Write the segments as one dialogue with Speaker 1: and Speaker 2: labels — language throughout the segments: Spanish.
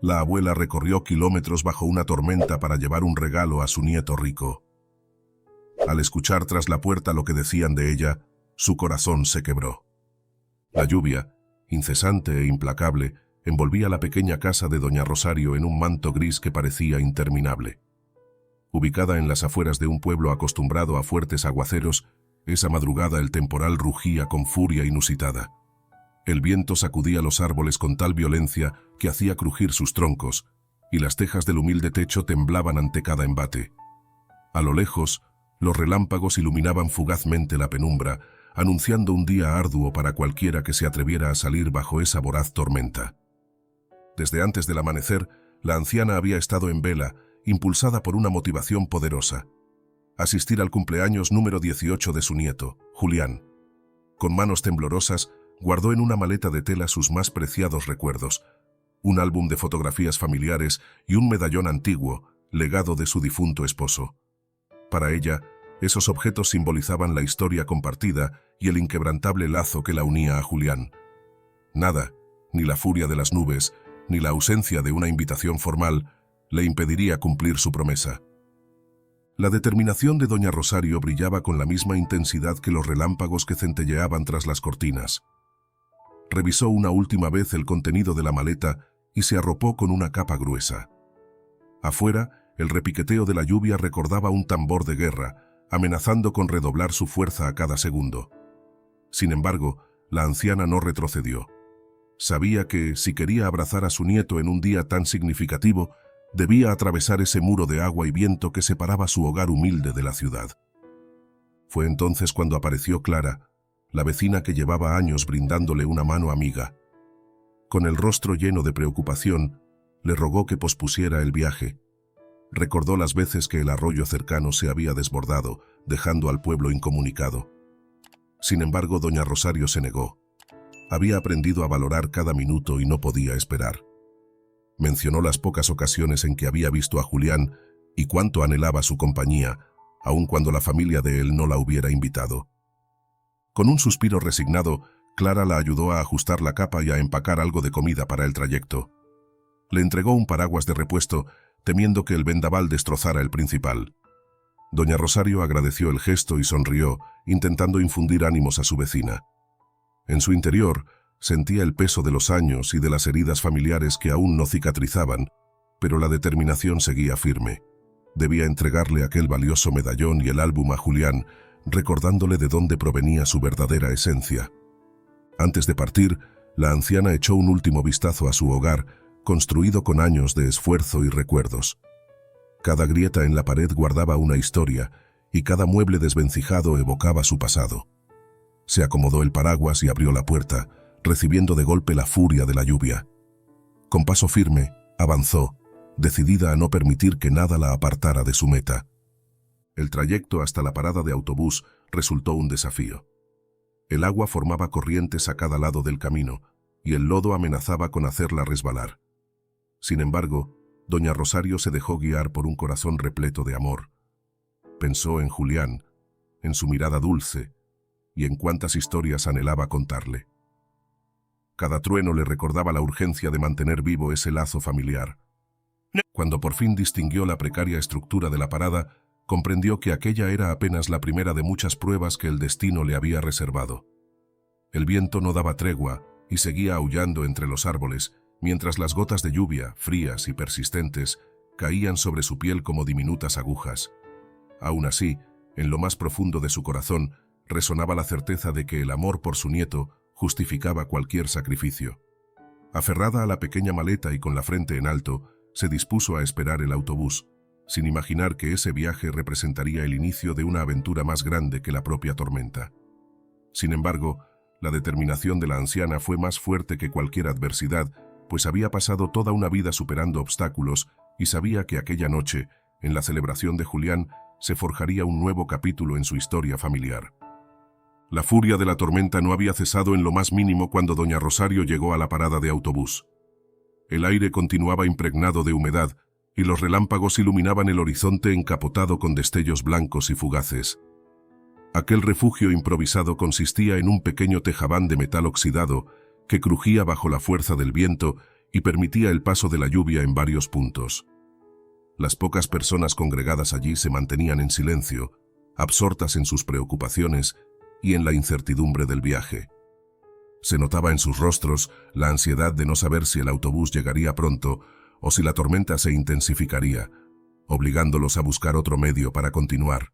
Speaker 1: La abuela recorrió kilómetros bajo una tormenta para llevar un regalo a su nieto rico. Al escuchar tras la puerta lo que decían de ella, su corazón se quebró. La lluvia, incesante e implacable, envolvía la pequeña casa de doña Rosario en un manto gris que parecía interminable. Ubicada en las afueras de un pueblo acostumbrado a fuertes aguaceros, esa madrugada el temporal rugía con furia inusitada. El viento sacudía los árboles con tal violencia que hacía crujir sus troncos, y las tejas del humilde techo temblaban ante cada embate. A lo lejos, los relámpagos iluminaban fugazmente la penumbra, anunciando un día arduo para cualquiera que se atreviera a salir bajo esa voraz tormenta. Desde antes del amanecer, la anciana había estado en vela, impulsada por una motivación poderosa: asistir al cumpleaños número 18 de su nieto, Julián. Con manos temblorosas, guardó en una maleta de tela sus más preciados recuerdos, un álbum de fotografías familiares y un medallón antiguo, legado de su difunto esposo. Para ella, esos objetos simbolizaban la historia compartida y el inquebrantable lazo que la unía a Julián. Nada, ni la furia de las nubes, ni la ausencia de una invitación formal, le impediría cumplir su promesa. La determinación de doña Rosario brillaba con la misma intensidad que los relámpagos que centelleaban tras las cortinas. Revisó una última vez el contenido de la maleta y se arropó con una capa gruesa. Afuera, el repiqueteo de la lluvia recordaba un tambor de guerra, amenazando con redoblar su fuerza a cada segundo. Sin embargo, la anciana no retrocedió. Sabía que, si quería abrazar a su nieto en un día tan significativo, debía atravesar ese muro de agua y viento que separaba su hogar humilde de la ciudad. Fue entonces cuando apareció Clara, la vecina que llevaba años brindándole una mano amiga. Con el rostro lleno de preocupación, le rogó que pospusiera el viaje. Recordó las veces que el arroyo cercano se había desbordado, dejando al pueblo incomunicado. Sin embargo, doña Rosario se negó. Había aprendido a valorar cada minuto y no podía esperar. Mencionó las pocas ocasiones en que había visto a Julián y cuánto anhelaba su compañía, aun cuando la familia de él no la hubiera invitado. Con un suspiro resignado, Clara la ayudó a ajustar la capa y a empacar algo de comida para el trayecto. Le entregó un paraguas de repuesto, temiendo que el vendaval destrozara el principal. Doña Rosario agradeció el gesto y sonrió, intentando infundir ánimos a su vecina. En su interior, sentía el peso de los años y de las heridas familiares que aún no cicatrizaban, pero la determinación seguía firme. Debía entregarle aquel valioso medallón y el álbum a Julián, recordándole de dónde provenía su verdadera esencia. Antes de partir, la anciana echó un último vistazo a su hogar, construido con años de esfuerzo y recuerdos. Cada grieta en la pared guardaba una historia, y cada mueble desvencijado evocaba su pasado. Se acomodó el paraguas y abrió la puerta, recibiendo de golpe la furia de la lluvia. Con paso firme, avanzó, decidida a no permitir que nada la apartara de su meta. El trayecto hasta la parada de autobús resultó un desafío. El agua formaba corrientes a cada lado del camino, y el lodo amenazaba con hacerla resbalar. Sin embargo, doña Rosario se dejó guiar por un corazón repleto de amor. Pensó en Julián, en su mirada dulce, y en cuántas historias anhelaba contarle. Cada trueno le recordaba la urgencia de mantener vivo ese lazo familiar. Cuando por fin distinguió la precaria estructura de la parada, comprendió que aquella era apenas la primera de muchas pruebas que el destino le había reservado. El viento no daba tregua y seguía aullando entre los árboles, mientras las gotas de lluvia, frías y persistentes, caían sobre su piel como diminutas agujas. Aún así, en lo más profundo de su corazón, resonaba la certeza de que el amor por su nieto justificaba cualquier sacrificio. Aferrada a la pequeña maleta y con la frente en alto, se dispuso a esperar el autobús, sin imaginar que ese viaje representaría el inicio de una aventura más grande que la propia tormenta. Sin embargo, la determinación de la anciana fue más fuerte que cualquier adversidad, pues había pasado toda una vida superando obstáculos y sabía que aquella noche, en la celebración de Julián, se forjaría un nuevo capítulo en su historia familiar. La furia de la tormenta no había cesado en lo más mínimo cuando doña Rosario llegó a la parada de autobús. El aire continuaba impregnado de humedad, y los relámpagos iluminaban el horizonte encapotado con destellos blancos y fugaces. Aquel refugio improvisado consistía en un pequeño tejabán de metal oxidado que crujía bajo la fuerza del viento y permitía el paso de la lluvia en varios puntos. Las pocas personas congregadas allí se mantenían en silencio, absortas en sus preocupaciones y en la incertidumbre del viaje. Se notaba en sus rostros la ansiedad de no saber si el autobús llegaría pronto o si la tormenta se intensificaría, obligándolos a buscar otro medio para continuar.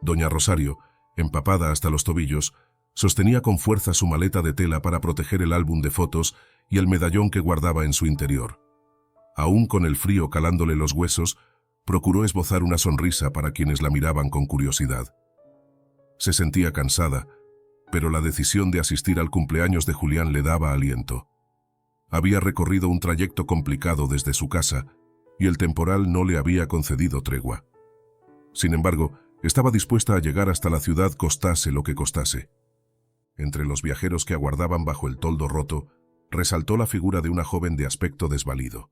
Speaker 1: Doña Rosario, empapada hasta los tobillos, sostenía con fuerza su maleta de tela para proteger el álbum de fotos y el medallón que guardaba en su interior. Aún con el frío calándole los huesos, procuró esbozar una sonrisa para quienes la miraban con curiosidad. Se sentía cansada, pero la decisión de asistir al cumpleaños de Julián le daba aliento. Había recorrido un trayecto complicado desde su casa y el temporal no le había concedido tregua. Sin embargo, estaba dispuesta a llegar hasta la ciudad costase lo que costase. Entre los viajeros que aguardaban bajo el toldo roto, resaltó la figura de una joven de aspecto desvalido.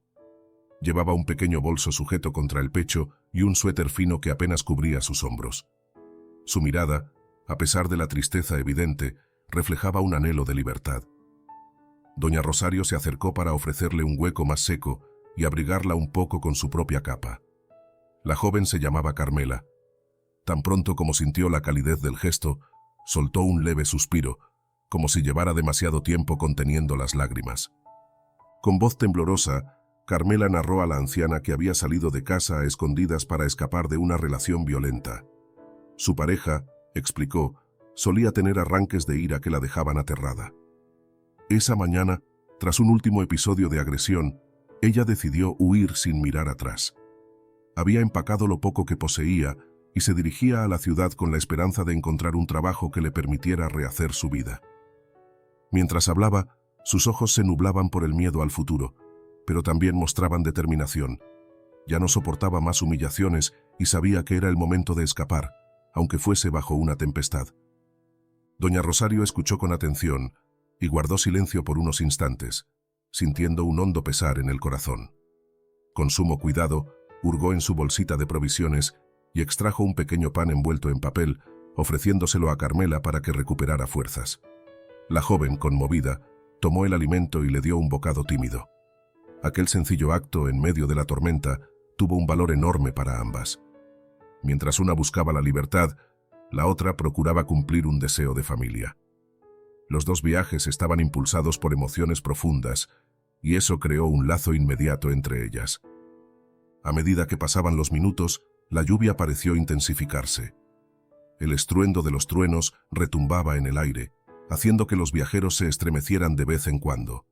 Speaker 1: Llevaba un pequeño bolso sujeto contra el pecho y un suéter fino que apenas cubría sus hombros. Su mirada, a pesar de la tristeza evidente, reflejaba un anhelo de libertad. Doña Rosario se acercó para ofrecerle un hueco más seco y abrigarla un poco con su propia capa. La joven se llamaba Carmela. Tan pronto como sintió la calidez del gesto, soltó un leve suspiro, como si llevara demasiado tiempo conteniendo las lágrimas. Con voz temblorosa, Carmela narró a la anciana que había salido de casa a escondidas para escapar de una relación violenta. Su pareja, explicó, solía tener arranques de ira que la dejaban aterrada. Esa mañana, tras un último episodio de agresión, ella decidió huir sin mirar atrás. Había empacado lo poco que poseía y se dirigía a la ciudad con la esperanza de encontrar un trabajo que le permitiera rehacer su vida. Mientras hablaba, sus ojos se nublaban por el miedo al futuro, pero también mostraban determinación. Ya no soportaba más humillaciones y sabía que era el momento de escapar, aunque fuese bajo una tempestad. Doña Rosario escuchó con atención y guardó silencio por unos instantes, sintiendo un hondo pesar en el corazón. Con sumo cuidado, hurgó en su bolsita de provisiones y extrajo un pequeño pan envuelto en papel, ofreciéndoselo a Carmela para que recuperara fuerzas. La joven, conmovida, tomó el alimento y le dio un bocado tímido. Aquel sencillo acto, en medio de la tormenta, tuvo un valor enorme para ambas. Mientras una buscaba la libertad, la otra procuraba cumplir un deseo de familia. Los dos viajes estaban impulsados por emociones profundas, y eso creó un lazo inmediato entre ellas. A medida que pasaban los minutos, la lluvia pareció intensificarse. El estruendo de los truenos retumbaba en el aire, haciendo que los viajeros se estremecieran de vez en cuando.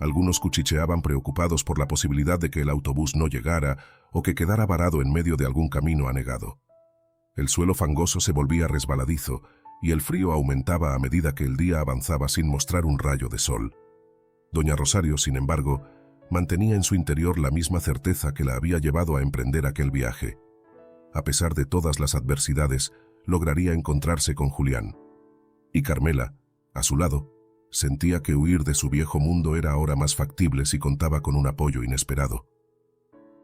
Speaker 1: Algunos cuchicheaban preocupados por la posibilidad de que el autobús no llegara o que quedara varado en medio de algún camino anegado. El suelo fangoso se volvía resbaladizo y el frío aumentaba a medida que el día avanzaba sin mostrar un rayo de sol. Doña Rosario, sin embargo, mantenía en su interior la misma certeza que la había llevado a emprender aquel viaje. A pesar de todas las adversidades, lograría encontrarse con Julián. Y Carmela, a su lado, sentía que huir de su viejo mundo era ahora más factible si contaba con un apoyo inesperado.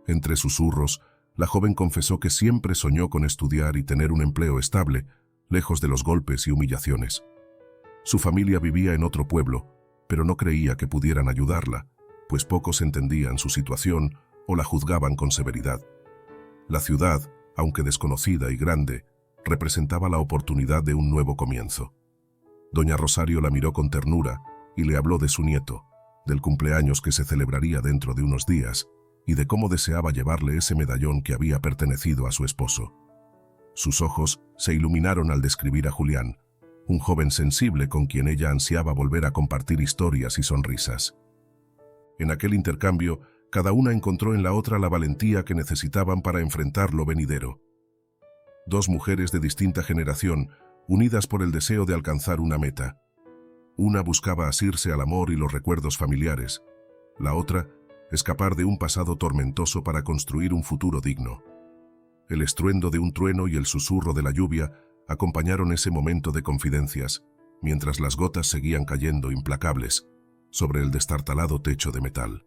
Speaker 1: Entre susurros, la joven confesó que siempre soñó con estudiar y tener un empleo estable, lejos de los golpes y humillaciones. Su familia vivía en otro pueblo, pero no creía que pudieran ayudarla, pues pocos entendían su situación o la juzgaban con severidad. La ciudad, aunque desconocida y grande, representaba la oportunidad de un nuevo comienzo. Doña Rosario la miró con ternura y le habló de su nieto, del cumpleaños que se celebraría dentro de unos días y de cómo deseaba llevarle ese medallón que había pertenecido a su esposo. Sus ojos se iluminaron al describir a Julián, un joven sensible con quien ella ansiaba volver a compartir historias y sonrisas. En aquel intercambio, cada una encontró en la otra la valentía que necesitaban para enfrentar lo venidero. Dos mujeres de distinta generación, unidas por el deseo de alcanzar una meta. Una buscaba asirse al amor y los recuerdos familiares. La otra, escapar de un pasado tormentoso para construir un futuro digno. El estruendo de un trueno y el susurro de la lluvia acompañaron ese momento de confidencias, mientras las gotas seguían cayendo implacables sobre el destartalado techo de metal.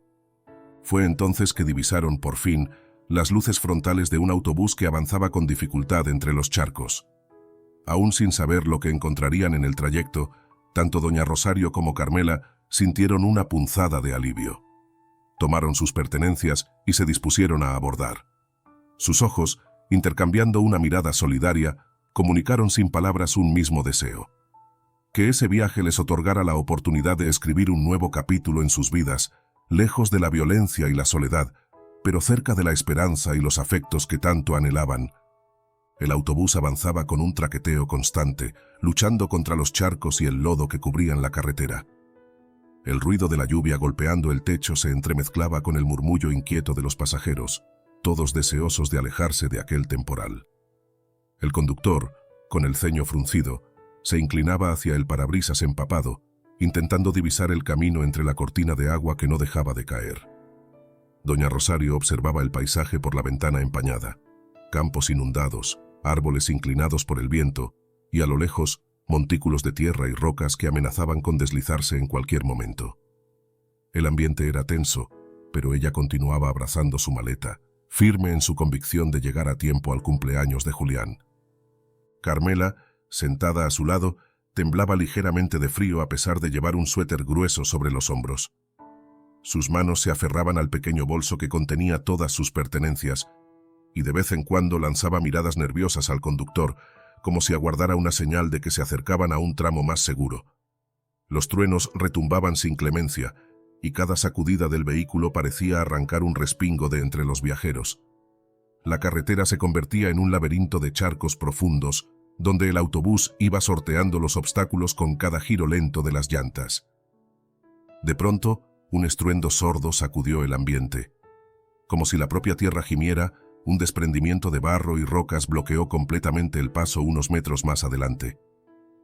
Speaker 1: Fue entonces que divisaron, por fin, las luces frontales de un autobús que avanzaba con dificultad entre los charcos. Aún sin saber lo que encontrarían en el trayecto, tanto doña Rosario como Carmela sintieron una punzada de alivio. Tomaron sus pertenencias y se dispusieron a abordar. Sus ojos, intercambiando una mirada solidaria, comunicaron sin palabras un mismo deseo: que ese viaje les otorgara la oportunidad de escribir un nuevo capítulo en sus vidas, lejos de la violencia y la soledad, pero cerca de la esperanza y los afectos que tanto anhelaban. El autobús avanzaba con un traqueteo constante, luchando contra los charcos y el lodo que cubrían la carretera. El ruido de la lluvia golpeando el techo se entremezclaba con el murmullo inquieto de los pasajeros, todos deseosos de alejarse de aquel temporal. El conductor, con el ceño fruncido, se inclinaba hacia el parabrisas empapado, intentando divisar el camino entre la cortina de agua que no dejaba de caer. Doña Rosario observaba el paisaje por la ventana empañada: campos inundados, árboles inclinados por el viento, y a lo lejos, montículos de tierra y rocas que amenazaban con deslizarse en cualquier momento. El ambiente era tenso, pero ella continuaba abrazando su maleta, firme en su convicción de llegar a tiempo al cumpleaños de Julián. Carmela, sentada a su lado, temblaba ligeramente de frío a pesar de llevar un suéter grueso sobre los hombros. Sus manos se aferraban al pequeño bolso que contenía todas sus pertenencias, y de vez en cuando lanzaba miradas nerviosas al conductor, como si aguardara una señal de que se acercaban a un tramo más seguro. Los truenos retumbaban sin clemencia, y cada sacudida del vehículo parecía arrancar un respingo de entre los viajeros. La carretera se convertía en un laberinto de charcos profundos, donde el autobús iba sorteando los obstáculos con cada giro lento de las llantas. De pronto, un estruendo sordo sacudió el ambiente. Como si la propia tierra gimiera, un desprendimiento de barro y rocas bloqueó completamente el paso unos metros más adelante.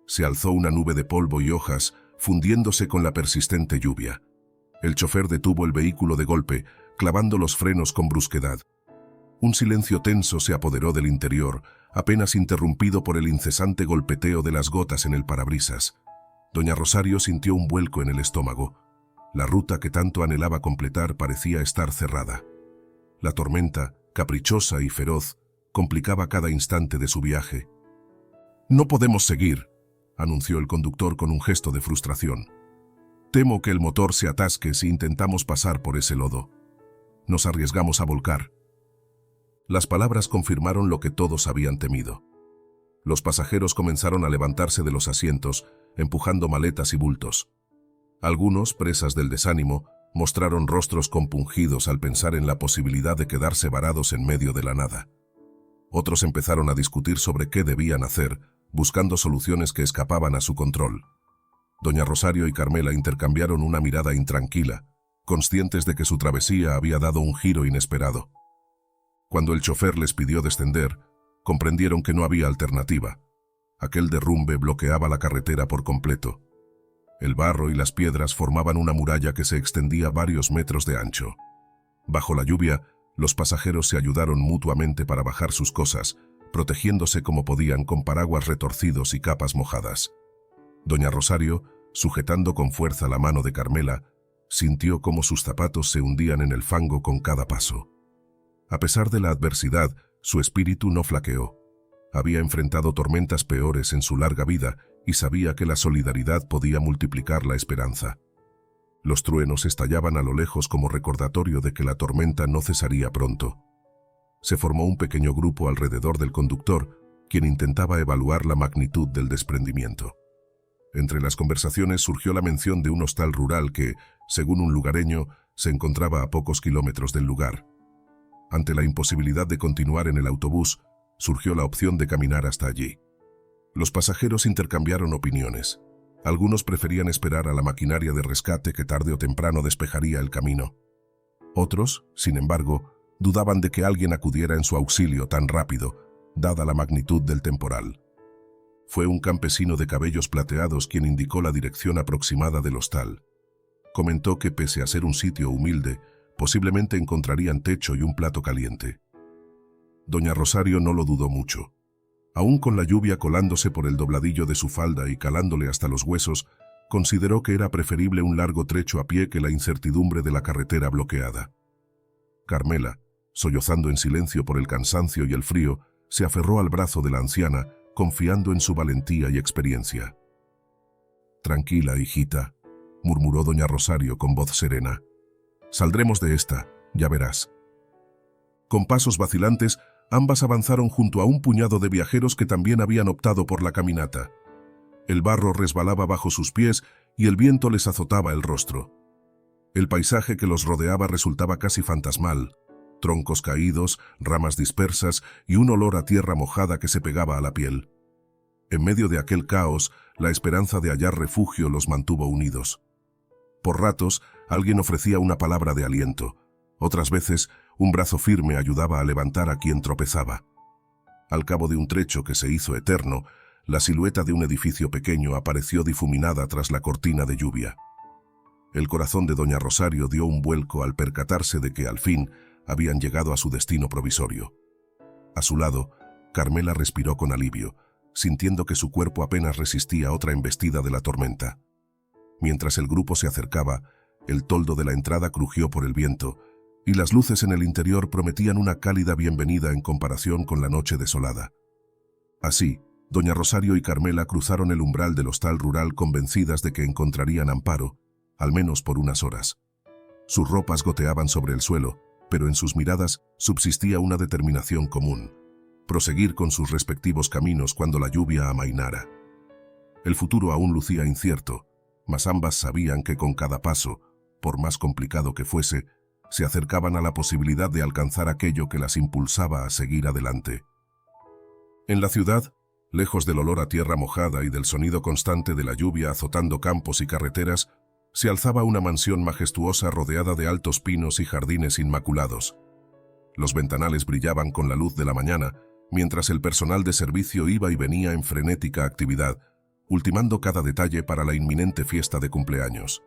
Speaker 1: Se alzó una nube de polvo y hojas, fundiéndose con la persistente lluvia. El chofer detuvo el vehículo de golpe, clavando los frenos con brusquedad. Un silencio tenso se apoderó del interior, apenas interrumpido por el incesante golpeteo de las gotas en el parabrisas. Doña Rosario sintió un vuelco en el estómago. La ruta que tanto anhelaba completar parecía estar cerrada. La tormenta, caprichosa y feroz, complicaba cada instante de su viaje. «No podemos seguir», anunció el conductor con un gesto de frustración. «Temo que el motor se atasque si intentamos pasar por ese lodo. Nos arriesgamos a volcar». Las palabras confirmaron lo que todos habían temido. Los pasajeros comenzaron a levantarse de los asientos, empujando maletas y bultos. Algunos, presas del desánimo, mostraron rostros compungidos al pensar en la posibilidad de quedarse varados en medio de la nada. Otros empezaron a discutir sobre qué debían hacer, buscando soluciones que escapaban a su control. Doña Rosario y Carmela intercambiaron una mirada intranquila, conscientes de que su travesía había dado un giro inesperado. Cuando el chofer les pidió descender, comprendieron que no había alternativa. Aquel derrumbe bloqueaba la carretera por completo. El barro y las piedras formaban una muralla que se extendía varios metros de ancho. Bajo la lluvia, los pasajeros se ayudaron mutuamente para bajar sus cosas, protegiéndose como podían con paraguas retorcidos y capas mojadas. Doña Rosario, sujetando con fuerza la mano de Carmela, sintió cómo sus zapatos se hundían en el fango con cada paso. A pesar de la adversidad, su espíritu no flaqueó. Había enfrentado tormentas peores en su larga vida y sabía que la solidaridad podía multiplicar la esperanza. Los truenos estallaban a lo lejos como recordatorio de que la tormenta no cesaría pronto. Se formó un pequeño grupo alrededor del conductor, quien intentaba evaluar la magnitud del desprendimiento. Entre las conversaciones surgió la mención de un hostal rural que, según un lugareño, se encontraba a pocos kilómetros del lugar. Ante la imposibilidad de continuar en el autobús, surgió la opción de caminar hasta allí. Los pasajeros intercambiaron opiniones. Algunos preferían esperar a la maquinaria de rescate que tarde o temprano despejaría el camino. Otros, sin embargo, dudaban de que alguien acudiera en su auxilio tan rápido, dada la magnitud del temporal. Fue un campesino de cabellos plateados quien indicó la dirección aproximada del hostal. Comentó que pese a ser un sitio humilde, posiblemente encontrarían techo y un plato caliente. Doña Rosario no lo dudó mucho. Aún con la lluvia colándose por el dobladillo de su falda y calándole hasta los huesos, consideró que era preferible un largo trecho a pie que la incertidumbre de la carretera bloqueada. Carmela, sollozando en silencio por el cansancio y el frío, se aferró al brazo de la anciana, confiando en su valentía y experiencia. «Tranquila, hijita. murmuró doña Rosario con voz serena. Saldremos de esta, ya verás. Con pasos vacilantes, ambas avanzaron junto a un puñado de viajeros que también habían optado por la caminata. El barro resbalaba bajo sus pies y el viento les azotaba el rostro. El paisaje que los rodeaba resultaba casi fantasmal. Troncos caídos, ramas dispersas y un olor a tierra mojada que se pegaba a la piel. En medio de aquel caos, la esperanza de hallar refugio los mantuvo unidos. Por ratos, alguien ofrecía una palabra de aliento. Otras veces, un brazo firme ayudaba a levantar a quien tropezaba. Al cabo de un trecho que se hizo eterno, la silueta de un edificio pequeño apareció difuminada tras la cortina de lluvia. El corazón de doña Rosario dio un vuelco al percatarse de que, al fin, habían llegado a su destino provisorio. A su lado, Carmela respiró con alivio, sintiendo que su cuerpo apenas resistía otra embestida de la tormenta. Mientras el grupo se acercaba, el toldo de la entrada crujió por el viento, y las luces en el interior prometían una cálida bienvenida en comparación con la noche desolada. Así, doña Rosario y Carmela cruzaron el umbral del hostal rural convencidas de que encontrarían amparo, al menos por unas horas. Sus ropas goteaban sobre el suelo, pero en sus miradas subsistía una determinación común: proseguir con sus respectivos caminos cuando la lluvia amainara. El futuro aún lucía incierto, mas ambas sabían que con cada paso, por más complicado que fuese, se acercaban a la posibilidad de alcanzar aquello que las impulsaba a seguir adelante. En la ciudad, lejos del olor a tierra mojada y del sonido constante de la lluvia azotando campos y carreteras, se alzaba una mansión majestuosa rodeada de altos pinos y jardines inmaculados. Los ventanales brillaban con la luz de la mañana, mientras el personal de servicio iba y venía en frenética actividad, ultimando cada detalle para la inminente fiesta de cumpleaños.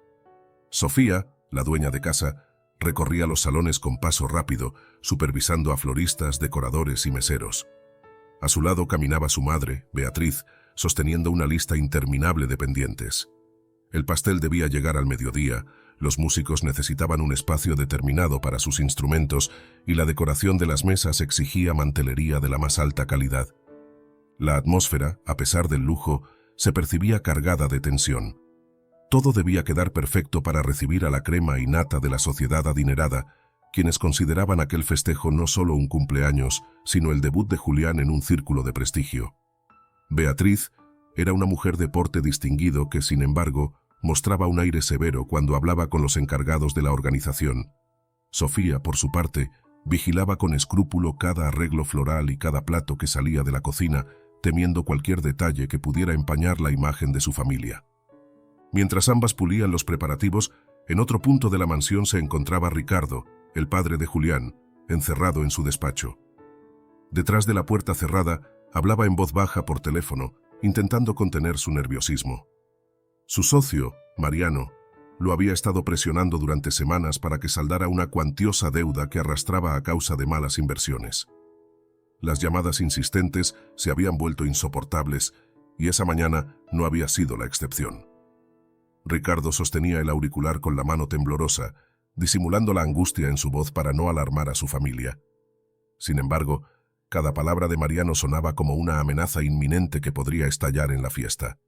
Speaker 1: Sofía, la dueña de casa, recorría los salones con paso rápido, supervisando a floristas, decoradores y meseros. A su lado caminaba su madre, Beatriz, sosteniendo una lista interminable de pendientes. El pastel debía llegar al mediodía, los músicos necesitaban un espacio determinado para sus instrumentos y la decoración de las mesas exigía mantelería de la más alta calidad. La atmósfera, a pesar del lujo, se percibía cargada de tensión. Todo debía quedar perfecto para recibir a la crema y nata de la sociedad adinerada, quienes consideraban aquel festejo no solo un cumpleaños, sino el debut de Julián en un círculo de prestigio. Beatriz era una mujer de porte distinguido que, sin embargo, mostraba un aire severo cuando hablaba con los encargados de la organización. Sofía, por su parte, vigilaba con escrúpulo cada arreglo floral y cada plato que salía de la cocina, temiendo cualquier detalle que pudiera empañar la imagen de su familia. Mientras ambas pulían los preparativos, en otro punto de la mansión se encontraba Ricardo, el padre de Julián, encerrado en su despacho. Detrás de la puerta cerrada, hablaba en voz baja por teléfono, intentando contener su nerviosismo. Su socio, Mariano, lo había estado presionando durante semanas para que saldara una cuantiosa deuda que arrastraba a causa de malas inversiones. Las llamadas insistentes se habían vuelto insoportables y esa mañana no había sido la excepción. Ricardo sostenía el auricular con la mano temblorosa, disimulando la angustia en su voz para no alarmar a su familia. Sin embargo, cada palabra de Mariano sonaba como una amenaza inminente que podría estallar en la fiesta.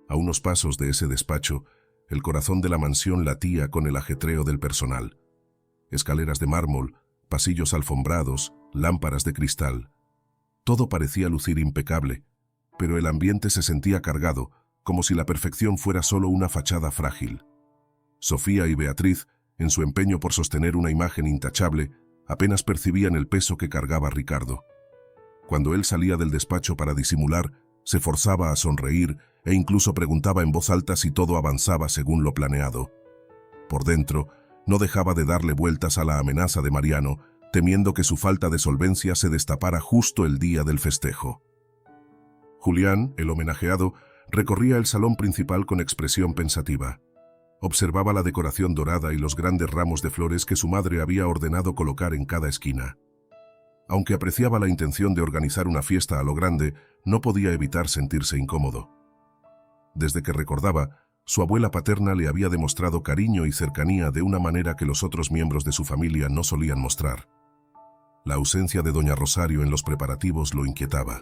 Speaker 1: A unos pasos de ese despacho, el corazón de la mansión latía con el ajetreo del personal. Escaleras de mármol, pasillos alfombrados, lámparas de cristal. Todo parecía lucir impecable, pero el ambiente se sentía cargado, como si la perfección fuera solo una fachada frágil. Sofía y Beatriz, en su empeño por sostener una imagen intachable, apenas percibían el peso que cargaba Ricardo. Cuando él salía del despacho para disimular, se forzaba a sonreír e incluso preguntaba en voz alta si todo avanzaba según lo planeado. Por dentro, no dejaba de darle vueltas a la amenaza de Mariano, temiendo que su falta de solvencia se destapara justo el día del festejo. Julián, el homenajeado, recorría el salón principal con expresión pensativa. Observaba la decoración dorada y los grandes ramos de flores que su madre había ordenado colocar en cada esquina. Aunque apreciaba la intención de organizar una fiesta a lo grande, no podía evitar sentirse incómodo. Desde que recordaba, su abuela paterna le había demostrado cariño y cercanía de una manera que los otros miembros de su familia no solían mostrar. La ausencia de doña Rosario en los preparativos lo inquietaba.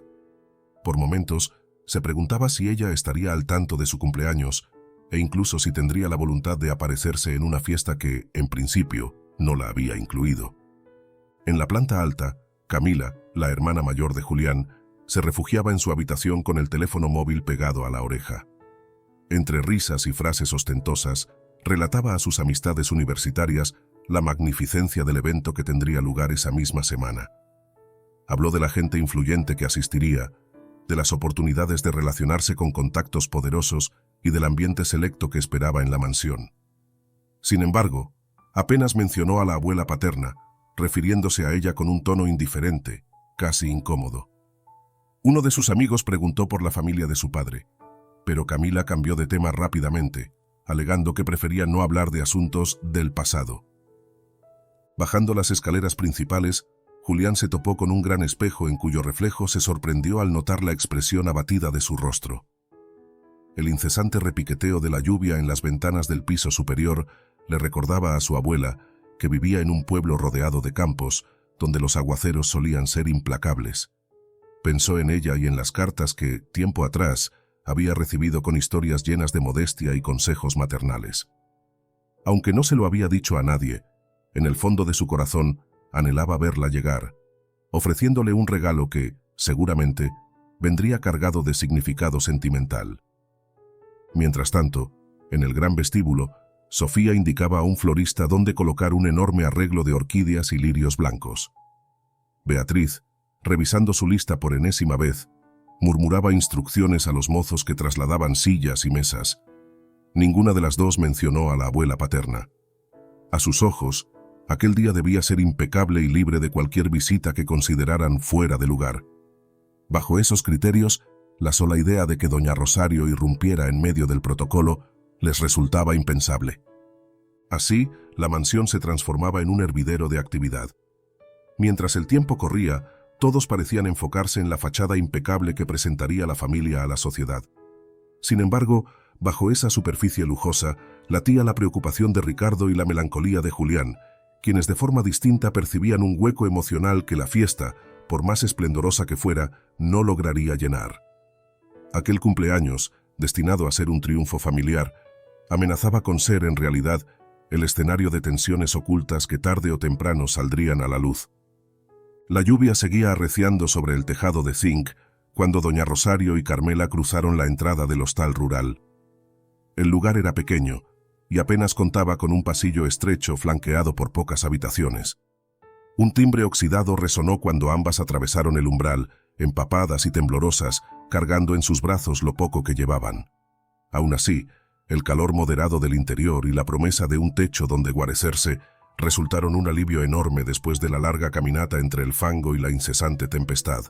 Speaker 1: Por momentos, se preguntaba si ella estaría al tanto de su cumpleaños, e incluso si tendría la voluntad de aparecerse en una fiesta que, en principio, no la había incluido. En la planta alta, Camila, la hermana mayor de Julián, se refugiaba en su habitación con el teléfono móvil pegado a la oreja. Entre risas y frases ostentosas, relataba a sus amistades universitarias la magnificencia del evento que tendría lugar esa misma semana. Habló de la gente influyente que asistiría, de las oportunidades de relacionarse con contactos poderosos y del ambiente selecto que esperaba en la mansión. Sin embargo, apenas mencionó a la abuela paterna, refiriéndose a ella con un tono indiferente, casi incómodo. Uno de sus amigos preguntó por la familia de su padre, pero Camila cambió de tema rápidamente, alegando que prefería no hablar de asuntos del pasado. Bajando las escaleras principales, Julián se topó con un gran espejo en cuyo reflejo se sorprendió al notar la expresión abatida de su rostro. El incesante repiqueteo de la lluvia en las ventanas del piso superior le recordaba a su abuela, que vivía en un pueblo rodeado de campos, donde los aguaceros solían ser implacables. Pensó en ella y en las cartas que, tiempo atrás, había recibido con historias llenas de modestia y consejos maternales. Aunque no se lo había dicho a nadie, en el fondo de su corazón anhelaba verla llegar, ofreciéndole un regalo que, seguramente, vendría cargado de significado sentimental. Mientras tanto, en el gran vestíbulo, Sofía indicaba a un florista dónde colocar un enorme arreglo de orquídeas y lirios blancos. Beatriz, revisando su lista por enésima vez, murmuraba instrucciones a los mozos que trasladaban sillas y mesas. Ninguna de las dos mencionó a la abuela paterna. A sus ojos, aquel día debía ser impecable y libre de cualquier visita que consideraran fuera de lugar. Bajo esos criterios, la sola idea de que doña Rosario irrumpiera en medio del protocolo les resultaba impensable. Así, la mansión se transformaba en un hervidero de actividad. Mientras el tiempo corría, todos parecían enfocarse en la fachada impecable que presentaría la familia a la sociedad. Sin embargo, bajo esa superficie lujosa, latía la preocupación de Ricardo y la melancolía de Julián, quienes de forma distinta percibían un hueco emocional que la fiesta, por más esplendorosa que fuera, no lograría llenar. Aquel cumpleaños, destinado a ser un triunfo familiar, amenazaba con ser, en realidad, el escenario de tensiones ocultas que tarde o temprano saldrían a la luz. La lluvia seguía arreciando sobre el tejado de zinc cuando doña Rosario y Carmela cruzaron la entrada del hostal rural. El lugar era pequeño y apenas contaba con un pasillo estrecho flanqueado por pocas habitaciones. Un timbre oxidado resonó cuando ambas atravesaron el umbral, empapadas y temblorosas, cargando en sus brazos lo poco que llevaban. Aún así, el calor moderado del interior y la promesa de un techo donde guarecerse resultaron un alivio enorme después de la larga caminata entre el fango y la incesante tempestad.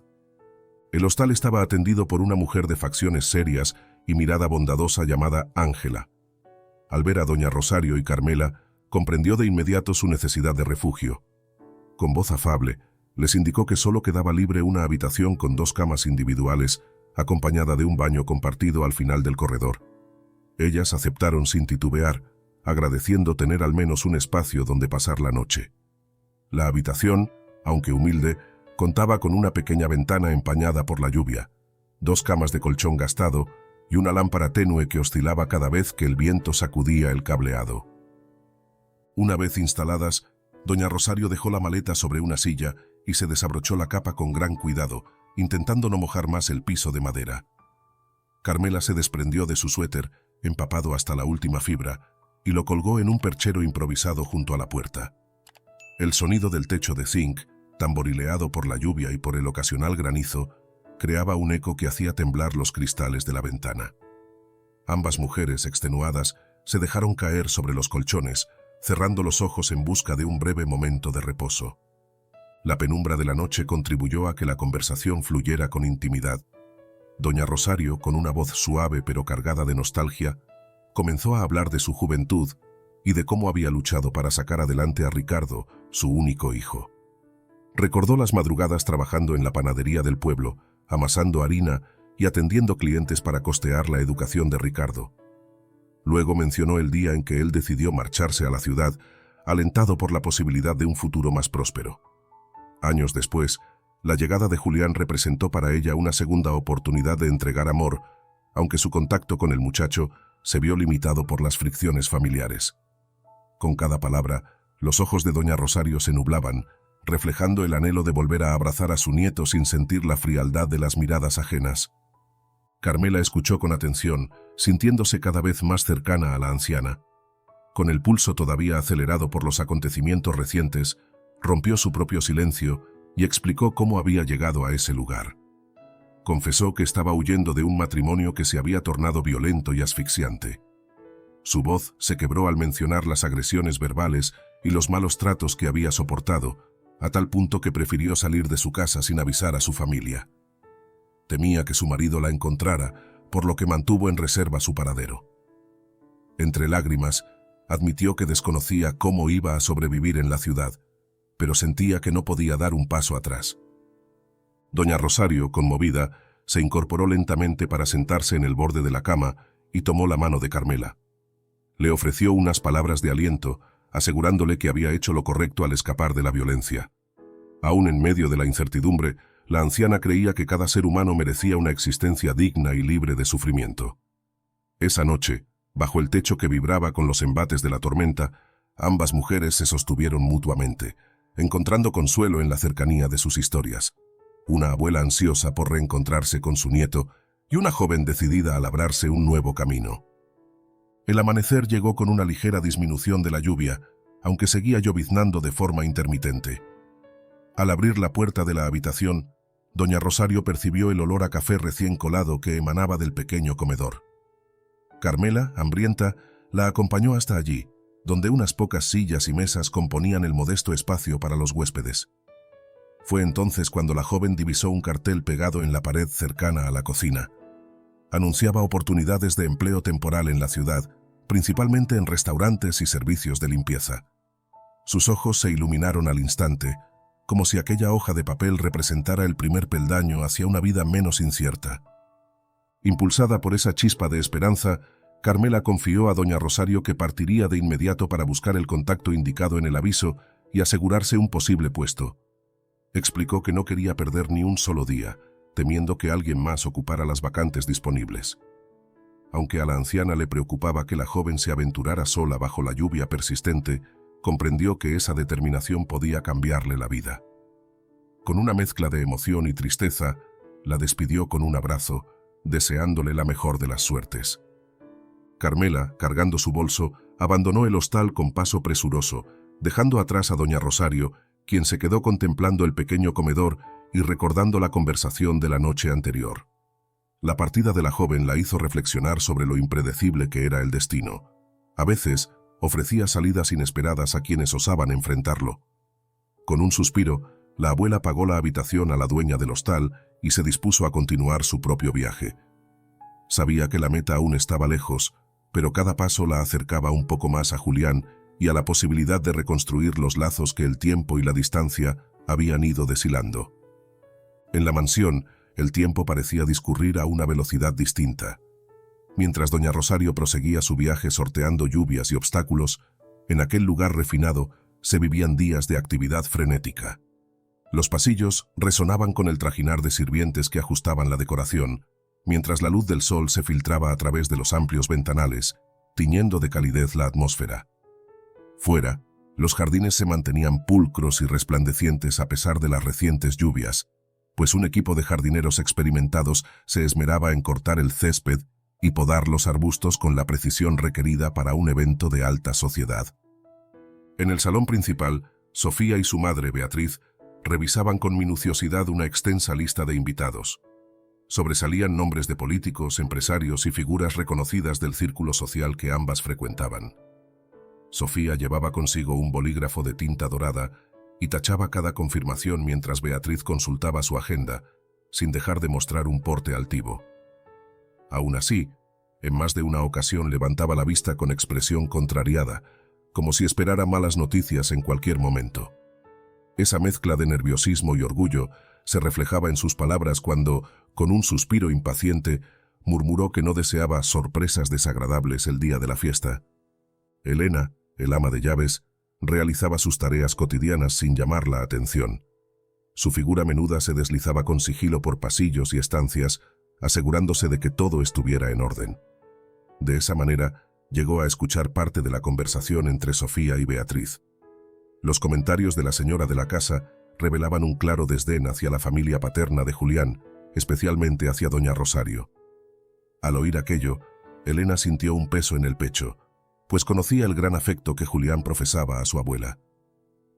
Speaker 1: El hostal estaba atendido por una mujer de facciones serias y mirada bondadosa llamada Ángela. Al ver a doña Rosario y Carmela, comprendió de inmediato su necesidad de refugio. Con voz afable, les indicó que solo quedaba libre una habitación con 2 camas individuales, acompañada de un baño compartido al final del corredor. Ellas aceptaron sin titubear, agradeciendo tener al menos un espacio donde pasar la noche. La habitación, aunque humilde, contaba con una pequeña ventana empañada por la lluvia, 2 camas de colchón gastado y una lámpara tenue que oscilaba cada vez que el viento sacudía el cableado. Una vez instaladas, doña Rosario dejó la maleta sobre una silla y se desabrochó la capa con gran cuidado, intentando no mojar más el piso de madera. Carmela se desprendió de su suéter, empapado hasta la última fibra, y lo colgó en un perchero improvisado junto a la puerta. El sonido del techo de zinc, tamborileado por la lluvia y por el ocasional granizo, creaba un eco que hacía temblar los cristales de la ventana. Ambas mujeres, extenuadas, se dejaron caer sobre los colchones, cerrando los ojos en busca de un breve momento de reposo. La penumbra de la noche contribuyó a que la conversación fluyera con intimidad. Doña Rosario, con una voz suave pero cargada de nostalgia, comenzó a hablar de su juventud y de cómo había luchado para sacar adelante a Ricardo, su único hijo. Recordó las madrugadas trabajando en la panadería del pueblo, amasando harina y atendiendo clientes para costear la educación de Ricardo. Luego mencionó el día en que él decidió marcharse a la ciudad, alentado por la posibilidad de un futuro más próspero. Años después, la llegada de Julián representó para ella una segunda oportunidad de entregar amor, aunque su contacto con el muchacho se vio limitado por las fricciones familiares. Con cada palabra, los ojos de doña Rosario se nublaban, reflejando el anhelo de volver a abrazar a su nieto sin sentir la frialdad de las miradas ajenas. Carmela escuchó con atención, sintiéndose cada vez más cercana a la anciana. Con el pulso todavía acelerado por los acontecimientos recientes, rompió su propio silencio y explicó cómo había llegado a ese lugar. Confesó que estaba huyendo de un matrimonio que se había tornado violento y asfixiante. Su voz se quebró al mencionar las agresiones verbales y los malos tratos que había soportado, a tal punto que prefirió salir de su casa sin avisar a su familia. Temía que su marido la encontrara, por lo que mantuvo en reserva su paradero. Entre lágrimas, admitió que desconocía cómo iba a sobrevivir en la ciudad, pero sentía que no podía dar un paso atrás. Doña Rosario, conmovida, se incorporó lentamente para sentarse en el borde de la cama y tomó la mano de Carmela. Le ofreció unas palabras de aliento, asegurándole que había hecho lo correcto al escapar de la violencia. Aún en medio de la incertidumbre, la anciana creía que cada ser humano merecía una existencia digna y libre de sufrimiento. Esa noche, bajo el techo que vibraba con los embates de la tormenta, ambas mujeres se sostuvieron mutuamente, encontrando consuelo en la cercanía de sus historias. Una abuela ansiosa por reencontrarse con su nieto y una joven decidida a labrarse un nuevo camino. El amanecer llegó con una ligera disminución de la lluvia, aunque seguía lloviznando de forma intermitente. Al abrir la puerta de la habitación, doña Rosario percibió el olor a café recién colado que emanaba del pequeño comedor. Carmela, hambrienta, la acompañó hasta allí, donde unas pocas sillas y mesas componían el modesto espacio para los huéspedes. Fue entonces cuando la joven divisó un cartel pegado en la pared cercana a la cocina. Anunciaba oportunidades de empleo temporal en la ciudad, principalmente en restaurantes y servicios de limpieza. Sus ojos se iluminaron al instante, como si aquella hoja de papel representara el primer peldaño hacia una vida menos incierta. Impulsada por esa chispa de esperanza, Carmela confió a doña Rosario que partiría de inmediato para buscar el contacto indicado en el aviso y asegurarse un posible puesto. Explicó que no quería perder ni un solo día, temiendo que alguien más ocupara las vacantes disponibles. Aunque a la anciana le preocupaba que la joven se aventurara sola bajo la lluvia persistente, comprendió que esa determinación podía cambiarle la vida. Con una mezcla de emoción y tristeza, la despidió con un abrazo, deseándole la mejor de las suertes. Carmela, cargando su bolso, abandonó el hostal con paso presuroso, dejando atrás a doña Rosario, quien se quedó contemplando el pequeño comedor y recordando la conversación de la noche anterior. La partida de la joven la hizo reflexionar sobre lo impredecible que era el destino. A veces, ofrecía salidas inesperadas a quienes osaban enfrentarlo. Con un suspiro, la abuela pagó la habitación a la dueña del hostal y se dispuso a continuar su propio viaje. Sabía que la meta aún estaba lejos, pero cada paso la acercaba un poco más a Julián y a la posibilidad de reconstruir los lazos que el tiempo y la distancia habían ido deshilando. En la mansión, el tiempo parecía discurrir a una velocidad distinta. Mientras doña Rosario proseguía su viaje sorteando lluvias y obstáculos, en aquel lugar refinado se vivían días de actividad frenética. Los pasillos resonaban con el trajinar de sirvientes que ajustaban la decoración, mientras la luz del sol se filtraba a través de los amplios ventanales, tiñendo de calidez la atmósfera. Fuera, los jardines se mantenían pulcros y resplandecientes a pesar de las recientes lluvias, pues un equipo de jardineros experimentados se esmeraba en cortar el césped y podar los arbustos con la precisión requerida para un evento de alta sociedad. En el salón principal, Sofía y su madre, Beatriz, revisaban con minuciosidad una extensa lista de invitados. Sobresalían nombres de políticos, empresarios y figuras reconocidas del círculo social que ambas frecuentaban. Sofía llevaba consigo un bolígrafo de tinta dorada y tachaba cada confirmación mientras Beatriz consultaba su agenda, sin dejar de mostrar un porte altivo. Aún así, en más de una ocasión levantaba la vista con expresión contrariada, como si esperara malas noticias en cualquier momento. Esa mezcla de nerviosismo y orgullo se reflejaba en sus palabras cuando, con un suspiro impaciente, murmuró que no deseaba sorpresas desagradables el día de la fiesta. Elena, el ama de llaves, realizaba sus tareas cotidianas sin llamar la atención. Su figura menuda se deslizaba con sigilo por pasillos y estancias, asegurándose de que todo estuviera en orden. De esa manera, llegó a escuchar parte de la conversación entre Sofía y Beatriz. Los comentarios de la señora de la casa revelaban un claro desdén hacia la familia paterna de Julián, especialmente hacia doña Rosario. Al oír aquello, Elena sintió un peso en el pecho, pues conocía el gran afecto que Julián profesaba a su abuela.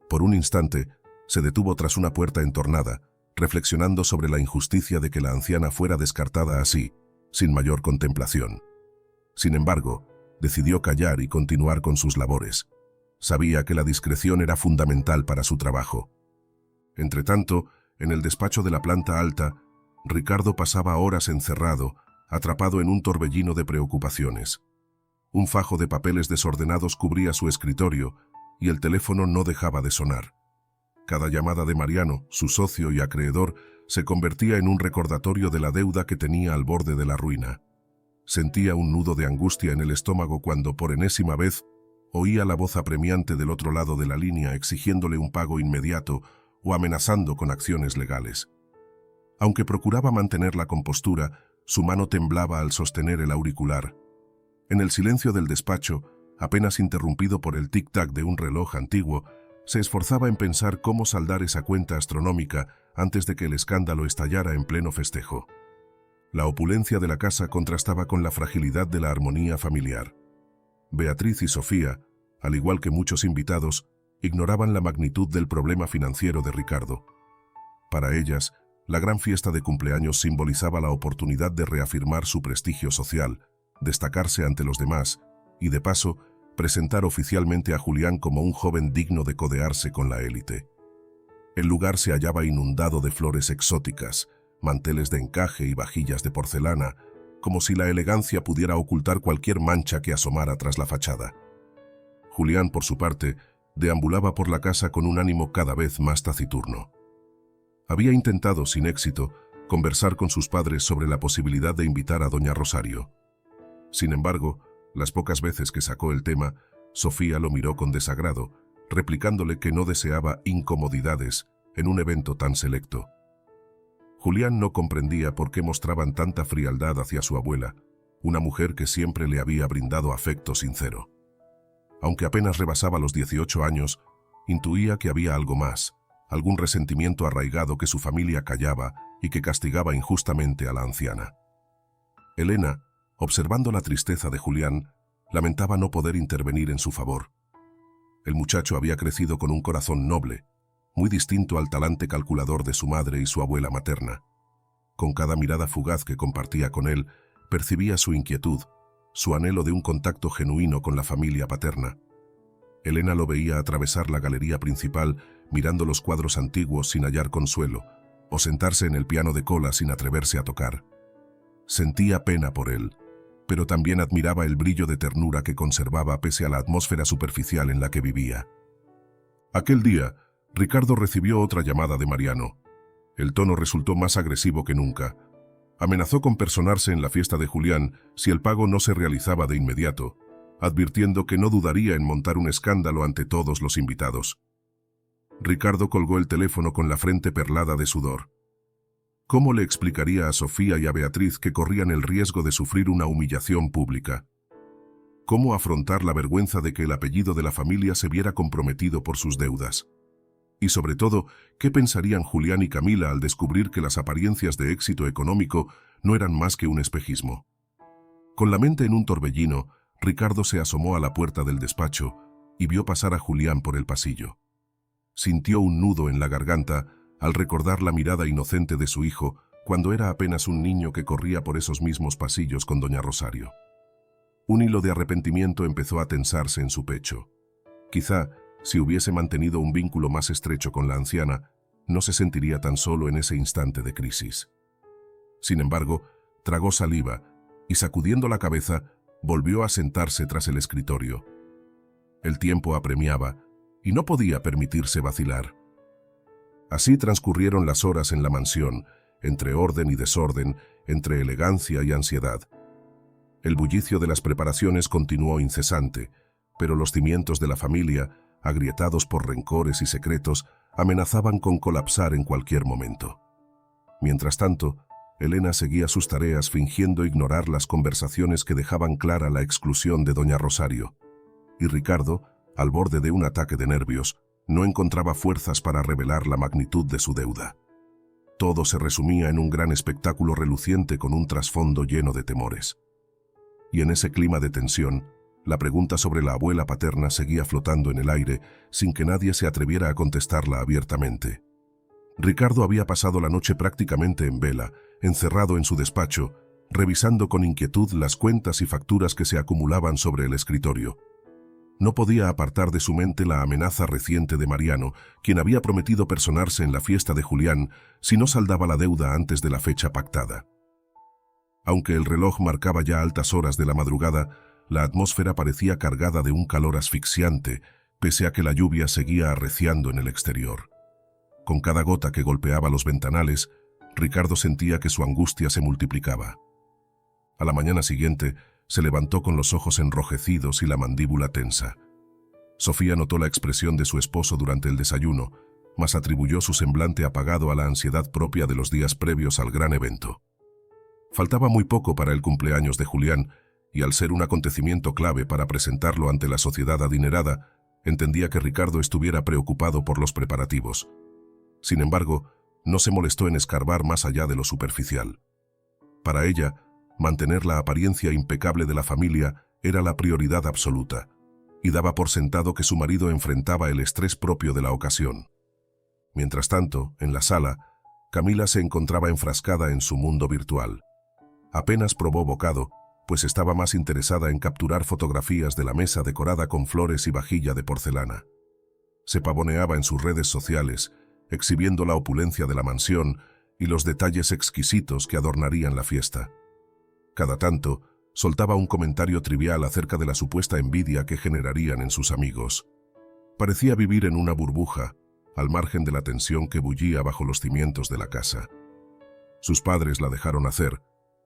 Speaker 1: Por un instante, se detuvo tras una puerta entornada, reflexionando sobre la injusticia de que la anciana fuera descartada así, sin mayor contemplación. Sin embargo, decidió callar y continuar con sus labores. Sabía que la discreción era fundamental para su trabajo. Entretanto, en el despacho de la planta alta, Ricardo pasaba horas encerrado, atrapado en un torbellino de preocupaciones. Un fajo de papeles desordenados cubría su escritorio y el teléfono no dejaba de sonar. Cada llamada de Mariano, su socio y acreedor, se convertía en un recordatorio de la deuda que tenía al borde de la ruina. Sentía un nudo de angustia en el estómago cuando, por enésima vez, oía la voz apremiante del otro lado de la línea exigiéndole un pago inmediato o amenazando con acciones legales. Aunque procuraba mantener la compostura, su mano temblaba al sostener el auricular. En el silencio del despacho, apenas interrumpido por el tic-tac de un reloj antiguo, se esforzaba en pensar cómo saldar esa cuenta astronómica antes de que el escándalo estallara en pleno festejo. La opulencia de la casa contrastaba con la fragilidad de la armonía familiar. Beatriz y Sofía, al igual que muchos invitados, ignoraban la magnitud del problema financiero de Ricardo. Para ellas, la gran fiesta de cumpleaños simbolizaba la oportunidad de reafirmar su prestigio social, destacarse ante los demás y, de paso, presentar oficialmente a Julián como un joven digno de codearse con la élite. El lugar se hallaba inundado de flores exóticas, manteles de encaje y vajillas de porcelana, como si la elegancia pudiera ocultar cualquier mancha que asomara tras la fachada. Julián, por su parte, deambulaba por la casa con un ánimo cada vez más taciturno. Había intentado, sin éxito, conversar con sus padres sobre la posibilidad de invitar a doña Rosario. Sin embargo, las pocas veces que sacó el tema, Sofía lo miró con desagrado, replicándole que no deseaba incomodidades en un evento tan selecto. Julián no comprendía por qué mostraban tanta frialdad hacia su abuela, una mujer que siempre le había brindado afecto sincero. Aunque apenas rebasaba los 18 años, intuía que había algo más, algún resentimiento arraigado que su familia callaba y que castigaba injustamente a la anciana. Elena, observando la tristeza de Julián, lamentaba no poder intervenir en su favor. El muchacho había crecido con un corazón noble, muy distinto al talante calculador de su madre y su abuela materna. Con cada mirada fugaz que compartía con él, percibía su inquietud, su anhelo de un contacto genuino con la familia paterna. Elena lo veía atravesar la galería principal, mirando los cuadros antiguos sin hallar consuelo, o sentarse en el piano de cola sin atreverse a tocar. Sentía pena por él, pero también admiraba el brillo de ternura que conservaba pese a la atmósfera superficial en la que vivía. Aquel día, Ricardo recibió otra llamada de Mariano. El tono resultó más agresivo que nunca. Amenazó con personarse en la fiesta de Julián si el pago no se realizaba de inmediato, advirtiendo que no dudaría en montar un escándalo ante todos los invitados. Ricardo colgó el teléfono con la frente perlada de sudor. ¿Cómo le explicaría a Sofía y a Beatriz que corrían el riesgo de sufrir una humillación pública? ¿Cómo afrontar la vergüenza de que el apellido de la familia se viera comprometido por sus deudas? Y sobre todo, ¿qué pensarían Julián y Camila al descubrir que las apariencias de éxito económico no eran más que un espejismo? Con la mente en un torbellino, Ricardo se asomó a la puerta del despacho y vio pasar a Julián por el pasillo. Sintió un nudo en la garganta al recordar la mirada inocente de su hijo cuando era apenas un niño que corría por esos mismos pasillos con doña Rosario. Un hilo de arrepentimiento empezó a tensarse en su pecho. Quizá, si hubiese mantenido un vínculo más estrecho con la anciana, no se sentiría tan solo en ese instante de crisis. Sin embargo, tragó saliva y, sacudiendo la cabeza, volvió a sentarse tras el escritorio. El tiempo apremiaba y no podía permitirse vacilar. Así transcurrieron las horas en la mansión, entre orden y desorden, entre elegancia y ansiedad. El bullicio de las preparaciones continuó incesante, pero los cimientos de la familia, agrietados por rencores y secretos, amenazaban con colapsar en cualquier momento. Mientras tanto, Elena seguía sus tareas fingiendo ignorar las conversaciones que dejaban clara la exclusión de doña Rosario. Y Ricardo, al borde de un ataque de nervios, no encontraba fuerzas para revelar la magnitud de su deuda. Todo se resumía en un gran espectáculo reluciente con un trasfondo lleno de temores. Y en ese clima de tensión, la pregunta sobre la abuela paterna seguía flotando en el aire sin que nadie se atreviera a contestarla abiertamente. Ricardo había pasado la noche prácticamente en vela, encerrado en su despacho, revisando con inquietud las cuentas y facturas que se acumulaban sobre el escritorio. No podía apartar de su mente la amenaza reciente de Mariano, quien había prometido personarse en la fiesta de Julián si no saldaba la deuda antes de la fecha pactada. Aunque el reloj marcaba ya altas horas de la madrugada, la atmósfera parecía cargada de un calor asfixiante, pese a que la lluvia seguía arreciando en el exterior. Con cada gota que golpeaba los ventanales, Ricardo sentía que su angustia se multiplicaba. A la mañana siguiente, se levantó con los ojos enrojecidos y la mandíbula tensa. Sofía notó la expresión de su esposo durante el desayuno, mas atribuyó su semblante apagado a la ansiedad propia de los días previos al gran evento. Faltaba muy poco para el cumpleaños de Julián, y al ser un acontecimiento clave para presentarlo ante la sociedad adinerada, entendía que Ricardo estuviera preocupado por los preparativos. Sin embargo, no se molestó en escarbar más allá de lo superficial. Para ella, mantener la apariencia impecable de la familia era la prioridad absoluta, y daba por sentado que su marido enfrentaba el estrés propio de la ocasión. Mientras tanto, en la sala, Camila se encontraba enfrascada en su mundo virtual. Apenas probó bocado, pues estaba más interesada en capturar fotografías de la mesa decorada con flores y vajilla de porcelana. Se pavoneaba en sus redes sociales, exhibiendo la opulencia de la mansión y los detalles exquisitos que adornarían la fiesta. Cada tanto, soltaba un comentario trivial acerca de la supuesta envidia que generarían en sus amigos. Parecía vivir en una burbuja, al margen de la tensión que bullía bajo los cimientos de la casa. Sus padres la dejaron hacer,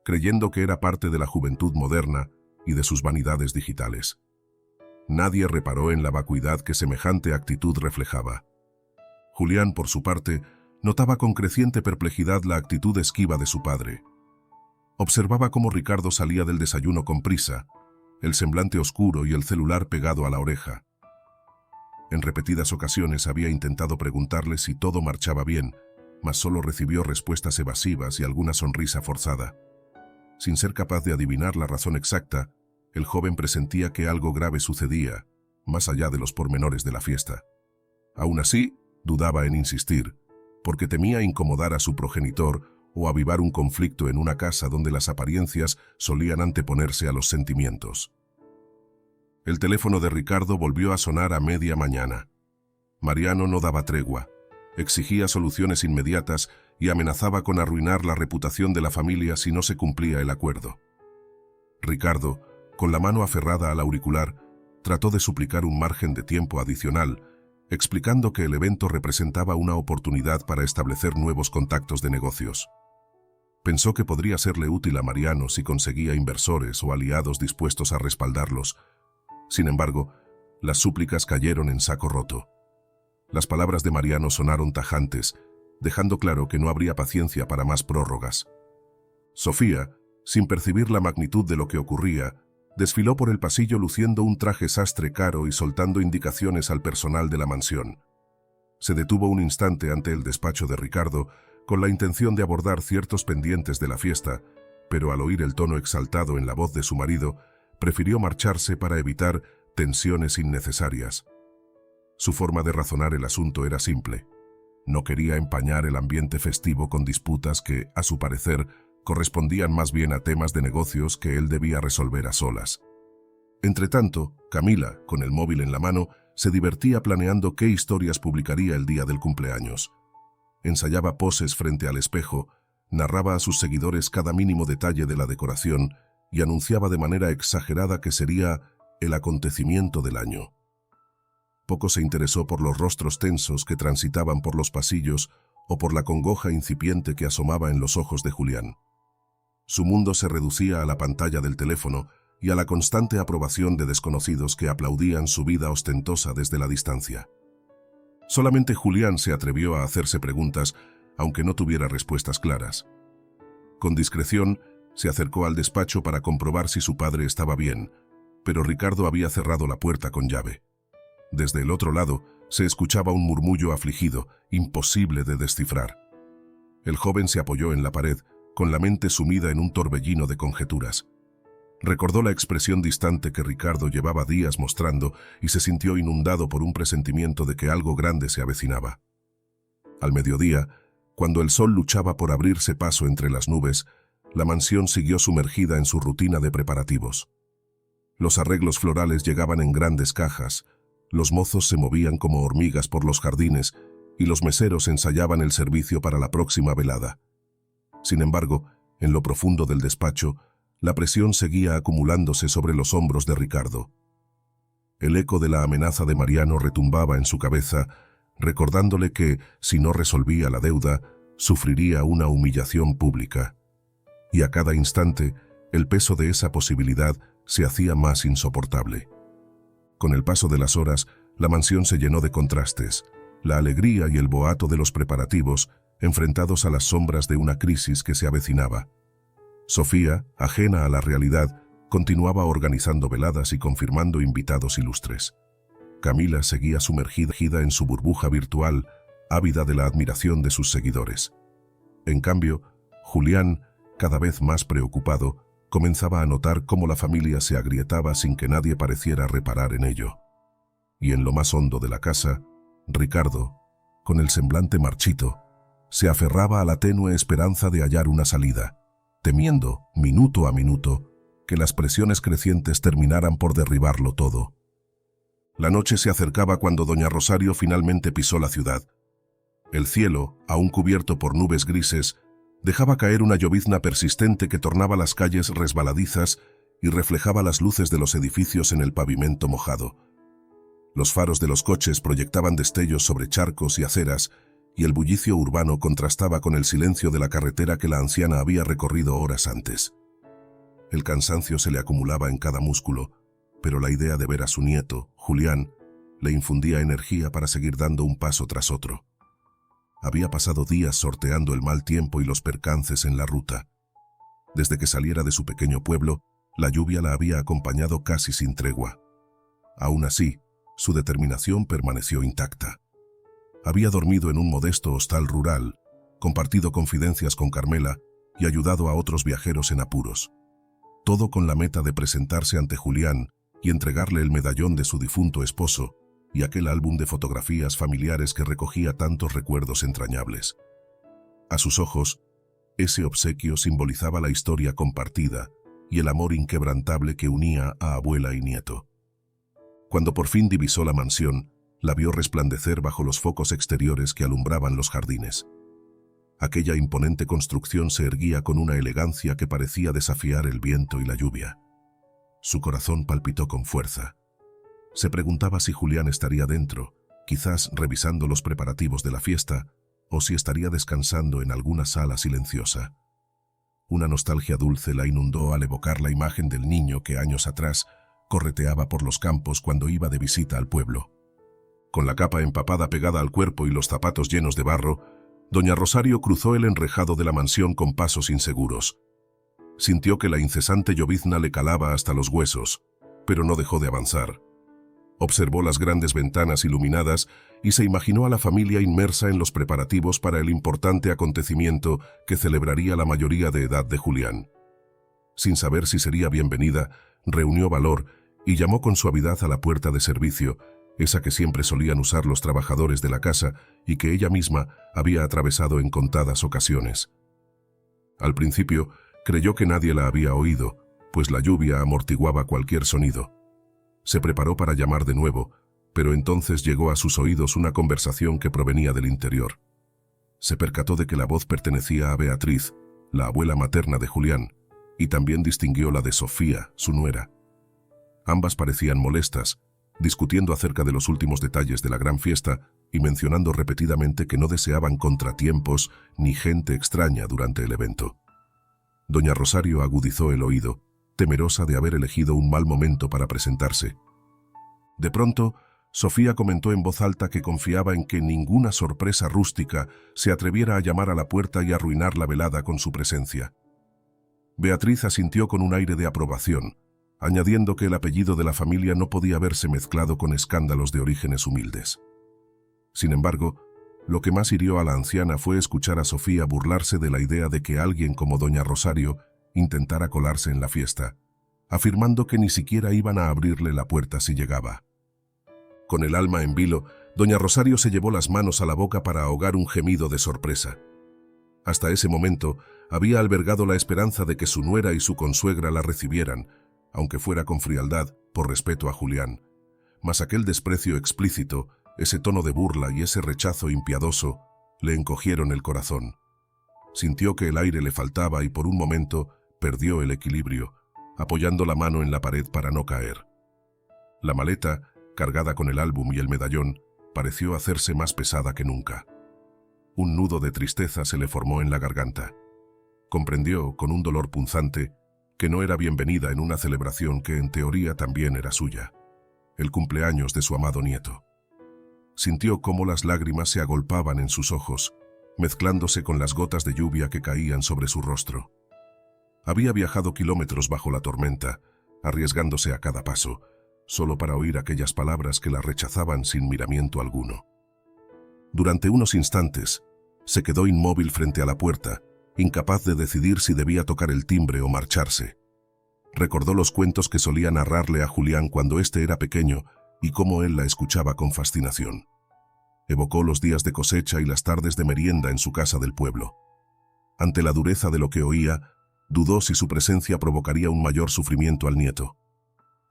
Speaker 1: creyendo que era parte de la juventud moderna y de sus vanidades digitales. Nadie reparó en la vacuidad que semejante actitud reflejaba. Julián, por su parte, notaba con creciente perplejidad la actitud esquiva de su padre. Observaba cómo Ricardo salía del desayuno con prisa, el semblante oscuro y el celular pegado a la oreja. En repetidas ocasiones había intentado preguntarle si todo marchaba bien, mas solo recibió respuestas evasivas y alguna sonrisa forzada. Sin ser capaz de adivinar la razón exacta, el joven presentía que algo grave sucedía, más allá de los pormenores de la fiesta. Aún así, dudaba en insistir, porque temía incomodar a su progenitor o avivar un conflicto en una casa donde las apariencias solían anteponerse a los sentimientos. El teléfono de Ricardo volvió a sonar a media mañana. Mariano no daba tregua, exigía soluciones inmediatas y amenazaba con arruinar la reputación de la familia si no se cumplía el acuerdo. Ricardo, con la mano aferrada al auricular, trató de suplicar un margen de tiempo adicional, explicando que el evento representaba una oportunidad para establecer nuevos contactos de negocios. Pensó que podría serle útil a Mariano si conseguía inversores o aliados dispuestos a respaldarlos. Sin embargo, las súplicas cayeron en saco roto. Las palabras de Mariano sonaron tajantes, dejando claro que no habría paciencia para más prórrogas. Sofía, sin percibir la magnitud de lo que ocurría, desfiló por el pasillo luciendo un traje sastre caro y soltando indicaciones al personal de la mansión. Se detuvo un instante ante el despacho de Ricardo con la intención de abordar ciertos pendientes de la fiesta, pero al oír el tono exaltado en la voz de su marido, prefirió marcharse para evitar tensiones innecesarias. Su forma de razonar el asunto era simple. No quería empañar el ambiente festivo con disputas que, a su parecer, correspondían más bien a temas de negocios que él debía resolver a solas. Entretanto, Camila, con el móvil en la mano, se divertía planeando qué historias publicaría el día del cumpleaños. Ensayaba poses frente al espejo, narraba a sus seguidores cada mínimo detalle de la decoración y anunciaba de manera exagerada que sería el acontecimiento del año. Poco se interesó por los rostros tensos que transitaban por los pasillos o por la congoja incipiente que asomaba en los ojos de Julián. Su mundo se reducía a la pantalla del teléfono y a la constante aprobación de desconocidos que aplaudían su vida ostentosa desde la distancia. Solamente Julián se atrevió a hacerse preguntas, aunque no tuviera respuestas claras. Con discreción, se acercó al despacho para comprobar si su padre estaba bien, pero Ricardo había cerrado la puerta con llave. Desde el otro lado, se escuchaba un murmullo afligido, imposible de descifrar. El joven se apoyó en la pared, con la mente sumida en un torbellino de conjeturas. Recordó la expresión distante que Ricardo llevaba días mostrando y se sintió inundado por un presentimiento de que algo grande se avecinaba. Al mediodía, cuando el sol luchaba por abrirse paso entre las nubes, la mansión siguió sumergida en su rutina de preparativos. Los arreglos florales llegaban en grandes cajas, los mozos se movían como hormigas por los jardines y los meseros ensayaban el servicio para la próxima velada. Sin embargo, en lo profundo del despacho, la presión seguía acumulándose sobre los hombros de Ricardo. El eco de la amenaza de Mariano retumbaba en su cabeza, recordándole que, si no resolvía la deuda, sufriría una humillación pública. Y a cada instante, el peso de esa posibilidad se hacía más insoportable. Con el paso de las horas, la mansión se llenó de contrastes, la alegría y el boato de los preparativos, enfrentados a las sombras de una crisis que se avecinaba. Sofía, ajena a la realidad, continuaba organizando veladas y confirmando invitados ilustres. Camila seguía sumergida en su burbuja virtual, ávida de la admiración de sus seguidores. En cambio, Julián, cada vez más preocupado, comenzaba a notar cómo la familia se agrietaba sin que nadie pareciera reparar en ello. Y en lo más hondo de la casa, Ricardo, con el semblante marchito, se aferraba a la tenue esperanza de hallar una salida, temiendo, minuto a minuto, que las presiones crecientes terminaran por derribarlo todo. La noche se acercaba cuando doña Rosario finalmente pisó la ciudad. El cielo, aún cubierto por nubes grises, dejaba caer una llovizna persistente que tornaba las calles resbaladizas y reflejaba las luces de los edificios en el pavimento mojado. Los faros de los coches proyectaban destellos sobre charcos y aceras, y el bullicio urbano contrastaba con el silencio de la carretera que la anciana había recorrido horas antes. El cansancio se le acumulaba en cada músculo, pero la idea de ver a su nieto, Julián, le infundía energía para seguir dando un paso tras otro. Había pasado días sorteando el mal tiempo y los percances en la ruta. Desde que saliera de su pequeño pueblo, la lluvia la había acompañado casi sin tregua. Aún así, su determinación permaneció intacta. Había dormido en un modesto hostal rural, compartido confidencias con Carmela y ayudado a otros viajeros en apuros. Todo con la meta de presentarse ante Julián y entregarle el medallón de su difunto esposo y aquel álbum de fotografías familiares que recogía tantos recuerdos entrañables. A sus ojos, ese obsequio simbolizaba la historia compartida y el amor inquebrantable que unía a abuela y nieto. Cuando por fin divisó la mansión, la vio resplandecer bajo los focos exteriores que alumbraban los jardines. Aquella imponente construcción se erguía con una elegancia que parecía desafiar el viento y la lluvia. Su corazón palpitó con fuerza. Se preguntaba si Julián estaría dentro, quizás revisando los preparativos de la fiesta, o si estaría descansando en alguna sala silenciosa. Una nostalgia dulce la inundó al evocar la imagen del niño que años atrás correteaba por los campos cuando iba de visita al pueblo. Con la capa empapada pegada al cuerpo y los zapatos llenos de barro, doña Rosario cruzó el enrejado de la mansión con pasos inseguros. Sintió que la incesante llovizna le calaba hasta los huesos, pero no dejó de avanzar. Observó las grandes ventanas iluminadas y se imaginó a la familia inmersa en los preparativos para el importante acontecimiento que celebraría la mayoría de edad de Julián. Sin saber si sería bienvenida, reunió valor y llamó con suavidad a la puerta de servicio, esa que siempre solían usar los trabajadores de la casa y que ella misma había atravesado en contadas ocasiones. Al principio, creyó que nadie la había oído, pues la lluvia amortiguaba cualquier sonido. Se preparó para llamar de nuevo, pero entonces llegó a sus oídos una conversación que provenía del interior. Se percató de que la voz pertenecía a Beatriz, la abuela materna de Julián, y también distinguió la de Sofía, su nuera. Ambas parecían molestas, discutiendo acerca de los últimos detalles de la gran fiesta y mencionando repetidamente que no deseaban contratiempos ni gente extraña durante el evento. Doña Rosario agudizó el oído, temerosa de haber elegido un mal momento para presentarse. De pronto, Sofía comentó en voz alta que confiaba en que ninguna sorpresa rústica se atreviera a llamar a la puerta y arruinar la velada con su presencia. Beatriz asintió con un aire de aprobación, añadiendo que el apellido de la familia no podía verse mezclado con escándalos de orígenes humildes. Sin embargo, lo que más hirió a la anciana fue escuchar a Sofía burlarse de la idea de que alguien como doña Rosario intentara colarse en la fiesta, afirmando que ni siquiera iban a abrirle la puerta si llegaba. Con el alma en vilo, doña Rosario se llevó las manos a la boca para ahogar un gemido de sorpresa. Hasta ese momento había albergado la esperanza de que su nuera y su consuegra la recibieran, aunque fuera con frialdad, por respeto a Julián. Mas aquel desprecio explícito, ese tono de burla y ese rechazo impiadoso, le encogieron el corazón. Sintió que el aire le faltaba y por un momento perdió el equilibrio, apoyando la mano en la pared para no caer. La maleta, cargada con el álbum y el medallón, pareció hacerse más pesada que nunca. Un nudo de tristeza se le formó en la garganta. Comprendió, con un dolor punzante, que no era bienvenida en una celebración que en teoría también era suya, el cumpleaños de su amado nieto. Sintió cómo las lágrimas se agolpaban en sus ojos, mezclándose con las gotas de lluvia que caían sobre su rostro. Había viajado kilómetros bajo la tormenta, arriesgándose a cada paso, solo para oír aquellas palabras que la rechazaban sin miramiento alguno. Durante unos instantes, se quedó inmóvil frente a la puerta, incapaz de decidir si debía tocar el timbre o marcharse. Recordó los cuentos que solía narrarle a Julián cuando éste era pequeño y cómo él la escuchaba con fascinación. Evocó los días de cosecha y las tardes de merienda en su casa del pueblo. Ante la dureza de lo que oía, dudó si su presencia provocaría un mayor sufrimiento al nieto.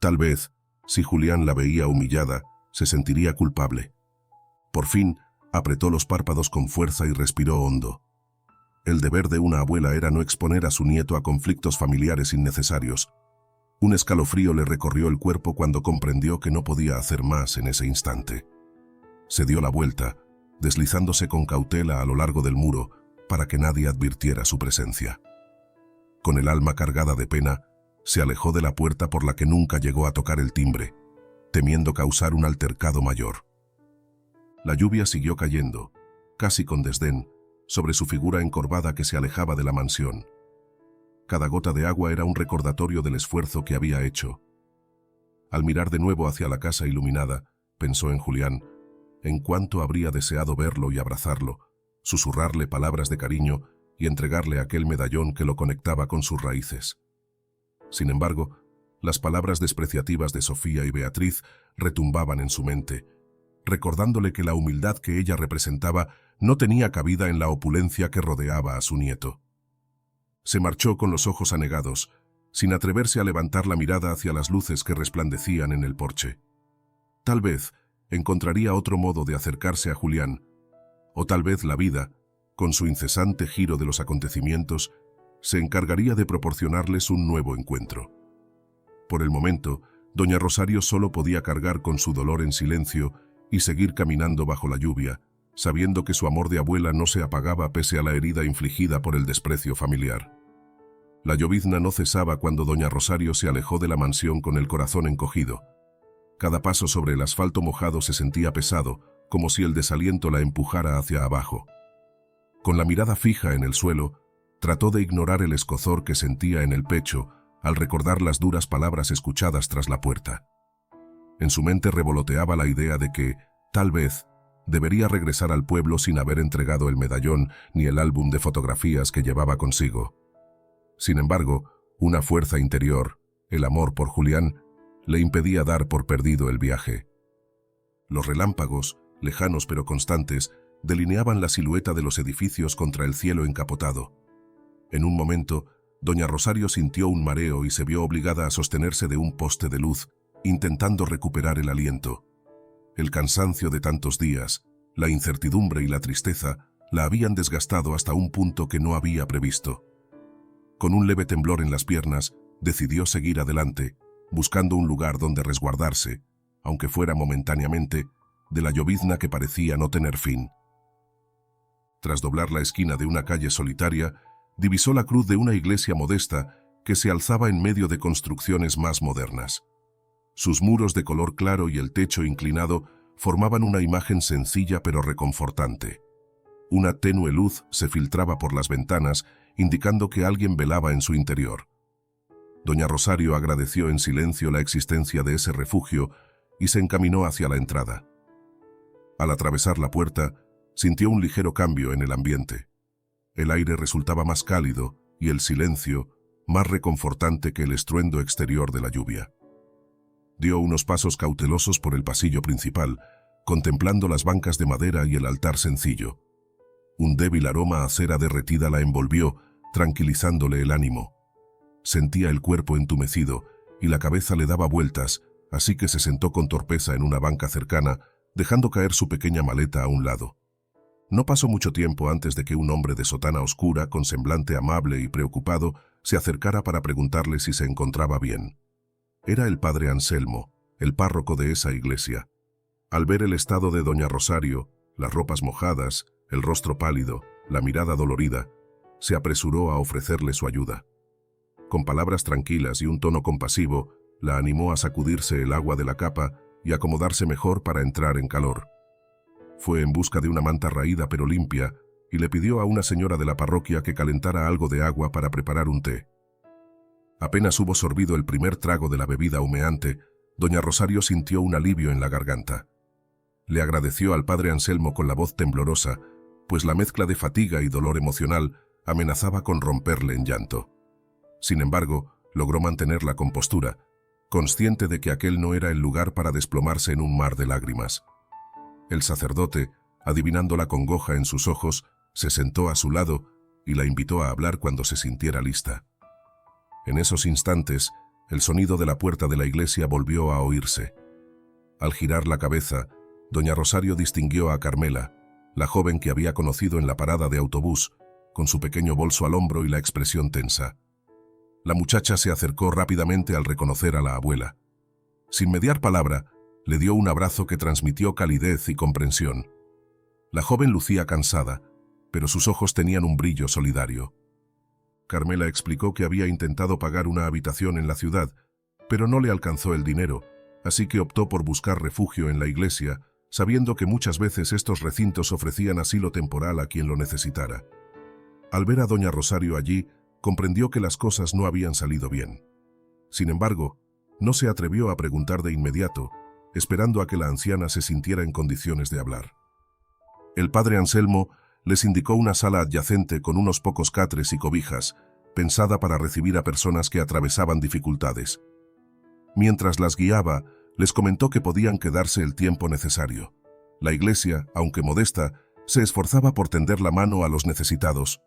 Speaker 1: Tal vez, si Julián la veía humillada, se sentiría culpable. Por fin, apretó los párpados con fuerza y respiró hondo. El deber de una abuela era no exponer a su nieto a conflictos familiares innecesarios. Un escalofrío le recorrió el cuerpo cuando comprendió que no podía hacer más en ese instante. Se dio la vuelta, deslizándose con cautela a lo largo del muro para que nadie advirtiera su presencia. Con el alma cargada de pena, se alejó de la puerta por la que nunca llegó a tocar el timbre, temiendo causar un altercado mayor. La lluvia siguió cayendo, casi con desdén, sobre su figura encorvada que se alejaba de la mansión. Cada gota de agua era un recordatorio del esfuerzo que había hecho. Al mirar de nuevo hacia la casa iluminada, pensó en Julián, en cuánto habría deseado verlo y abrazarlo, susurrarle palabras de cariño y entregarle aquel medallón que lo conectaba con sus raíces. Sin embargo, las palabras despreciativas de Sofía y Beatriz retumbaban en su mente, recordándole que la humildad que ella representaba no tenía cabida en la opulencia que rodeaba a su nieto. Se marchó con los ojos anegados, sin atreverse a levantar la mirada hacia las luces que resplandecían en el porche. Tal vez encontraría otro modo de acercarse a Julián, o tal vez la vida, con su incesante giro de los acontecimientos, se encargaría de proporcionarles un nuevo encuentro. Por el momento, doña Rosario solo podía cargar con su dolor en silencio y seguir caminando bajo la lluvia, sabiendo que su amor de abuela no se apagaba pese a la herida infligida por el desprecio familiar. La llovizna no cesaba cuando doña Rosario se alejó de la mansión con el corazón encogido. Cada paso sobre el asfalto mojado se sentía pesado, como si el desaliento la empujara hacia abajo. Con la mirada fija en el suelo, trató de ignorar el escozor que sentía en el pecho al recordar las duras palabras escuchadas tras la puerta. En su mente revoloteaba la idea de que, tal vez, debería regresar al pueblo sin haber entregado el medallón ni el álbum de fotografías que llevaba consigo. Sin embargo, una fuerza interior, el amor por Julián, le impedía dar por perdido el viaje. Los relámpagos, lejanos pero constantes, delineaban la silueta de los edificios contra el cielo encapotado. En un momento, doña Rosario sintió un mareo y se vio obligada a sostenerse de un poste de luz, intentando recuperar el aliento. El cansancio de tantos días, la incertidumbre y la tristeza la habían desgastado hasta un punto que no había previsto. Con un leve temblor en las piernas, decidió seguir adelante, buscando un lugar donde resguardarse, aunque fuera momentáneamente, de la llovizna que parecía no tener fin. Tras doblar la esquina de una calle solitaria, divisó la cruz de una iglesia modesta que se alzaba en medio de construcciones más modernas. Sus muros de color claro y el techo inclinado formaban una imagen sencilla pero reconfortante. Una tenue luz se filtraba por las ventanas indicando que alguien velaba en su interior. Doña Rosario agradeció en silencio la existencia de ese refugio y se encaminó hacia la entrada. Al atravesar la puerta, sintió un ligero cambio en el ambiente. El aire resultaba más cálido y el silencio más reconfortante que el estruendo exterior de la lluvia. Dio unos pasos cautelosos por el pasillo principal, contemplando las bancas de madera y el altar sencillo. Un débil aroma a cera derretida la envolvió, tranquilizándole el ánimo. Sentía el cuerpo entumecido y la cabeza le daba vueltas, así que se sentó con torpeza en una banca cercana, dejando caer su pequeña maleta a un lado. No pasó mucho tiempo antes de que un hombre de sotana oscura, con semblante amable y preocupado, se acercara para preguntarle si se encontraba bien. Era el padre Anselmo, el párroco de esa iglesia. Al ver el estado de doña Rosario, las ropas mojadas, el rostro pálido, la mirada dolorida, se apresuró a ofrecerle su ayuda. Con palabras tranquilas y un tono compasivo, la animó a sacudirse el agua de la capa y acomodarse mejor para entrar en calor. Fue en busca de una manta raída pero limpia y le pidió a una señora de la parroquia que calentara algo de agua para preparar un té. Apenas hubo sorbido el primer trago de la bebida humeante, doña Rosario sintió un alivio en la garganta. Le agradeció al padre Anselmo con la voz temblorosa, pues la mezcla de fatiga y dolor emocional amenazaba con romperle en llanto. Sin embargo, logró mantener la compostura, consciente de que aquel no era el lugar para desplomarse en un mar de lágrimas. El sacerdote, adivinando la congoja en sus ojos, se sentó a su lado y la invitó a hablar cuando se sintiera lista. En esos instantes, el sonido de la puerta de la iglesia volvió a oírse. Al girar la cabeza, doña Rosario distinguió a Carmela, la joven que había conocido en la parada de autobús, con su pequeño bolso al hombro y la expresión tensa. La muchacha se acercó rápidamente al reconocer a la abuela. Sin mediar palabra, le dio un abrazo que transmitió calidez y comprensión. La joven lucía cansada, pero sus ojos tenían un brillo solidario. Carmela explicó que había intentado pagar una habitación en la ciudad, pero no le alcanzó el dinero, así que optó por buscar refugio en la iglesia, sabiendo que muchas veces estos recintos ofrecían asilo temporal a quien lo necesitara. Al ver a doña Rosario allí, comprendió que las cosas no habían salido bien. Sin embargo, no se atrevió a preguntar de inmediato, esperando a que la anciana se sintiera en condiciones de hablar. El padre Anselmo les indicó una sala adyacente con unos pocos catres y cobijas, pensada para recibir a personas que atravesaban dificultades. Mientras las guiaba, les comentó que podían quedarse el tiempo necesario. La iglesia, aunque modesta, se esforzaba por tender la mano a los necesitados.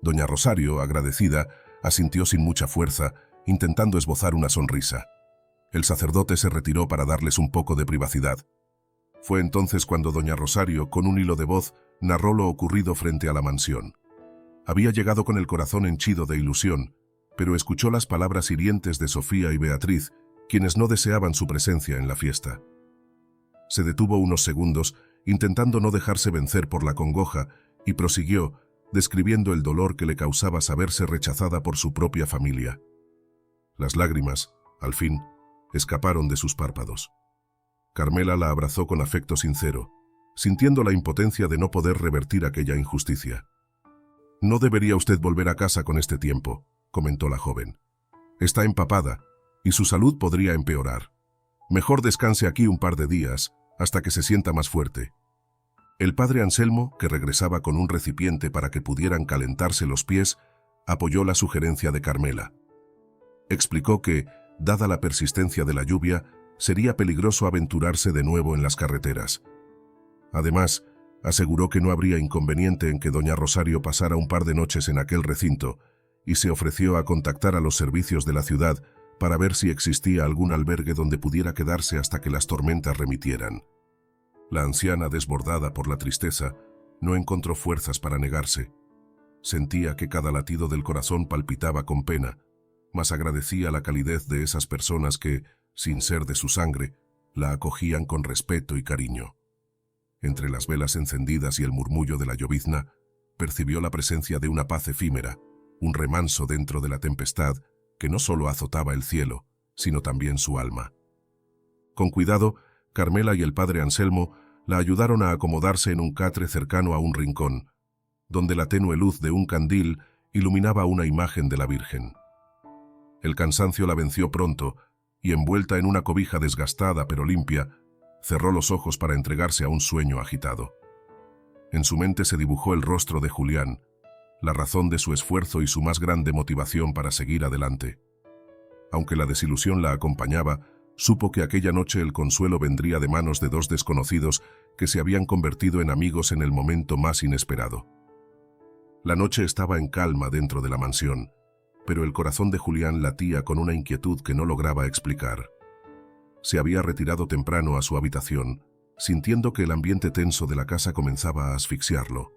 Speaker 1: Doña Rosario, agradecida, asintió sin mucha fuerza, intentando esbozar una sonrisa. El sacerdote se retiró para darles un poco de privacidad. Fue entonces cuando doña Rosario, con un hilo de voz, narró lo ocurrido frente a la mansión. Había llegado con el corazón henchido de ilusión, pero escuchó las palabras hirientes de Sofía y Beatriz, quienes no deseaban su presencia en la fiesta. Se detuvo unos segundos, intentando no dejarse vencer por la congoja, y prosiguió, describiendo el dolor que le causaba saberse rechazada por su propia familia. Las lágrimas, al fin, escaparon de sus párpados. Carmela la abrazó con afecto sincero, sintiendo la impotencia de no poder revertir aquella injusticia. «No debería usted volver a casa con este tiempo», comentó la joven. «Está empapada, y su salud podría empeorar. Mejor descanse aquí un par de días, hasta que se sienta más fuerte». El padre Anselmo, que regresaba con un recipiente para que pudieran calentarse los pies, apoyó la sugerencia de Carmela. Explicó que, dada la persistencia de la lluvia, sería peligroso aventurarse de nuevo en las carreteras. Además, aseguró que no habría inconveniente en que doña Rosario pasara un par de noches en aquel recinto, y se ofreció a contactar a los servicios de la ciudad para ver si existía algún albergue donde pudiera quedarse hasta que las tormentas remitieran. La anciana, desbordada por la tristeza, no encontró fuerzas para negarse. Sentía que cada latido del corazón palpitaba con pena, mas agradecía la calidez de esas personas que, sin ser de su sangre, la acogían con respeto y cariño. Entre las velas encendidas y el murmullo de la llovizna, percibió la presencia de una paz efímera, un remanso dentro de la tempestad que no solo azotaba el cielo, sino también su alma. Con cuidado, Carmela y el padre Anselmo la ayudaron a acomodarse en un catre cercano a un rincón, donde la tenue luz de un candil iluminaba una imagen de la Virgen. El cansancio la venció pronto y, envuelta en una cobija desgastada pero limpia, cerró los ojos para entregarse a un sueño agitado. En su mente se dibujó el rostro de Julián, la razón de su esfuerzo y su más grande motivación para seguir adelante. Aunque la desilusión la acompañaba, supo que aquella noche el consuelo vendría de manos de dos desconocidos que se habían convertido en amigos en el momento más inesperado. La noche estaba en calma dentro de la mansión, pero el corazón de Julián latía con una inquietud que no lograba explicar. Se había retirado temprano a su habitación, sintiendo que el ambiente tenso de la casa comenzaba a asfixiarlo.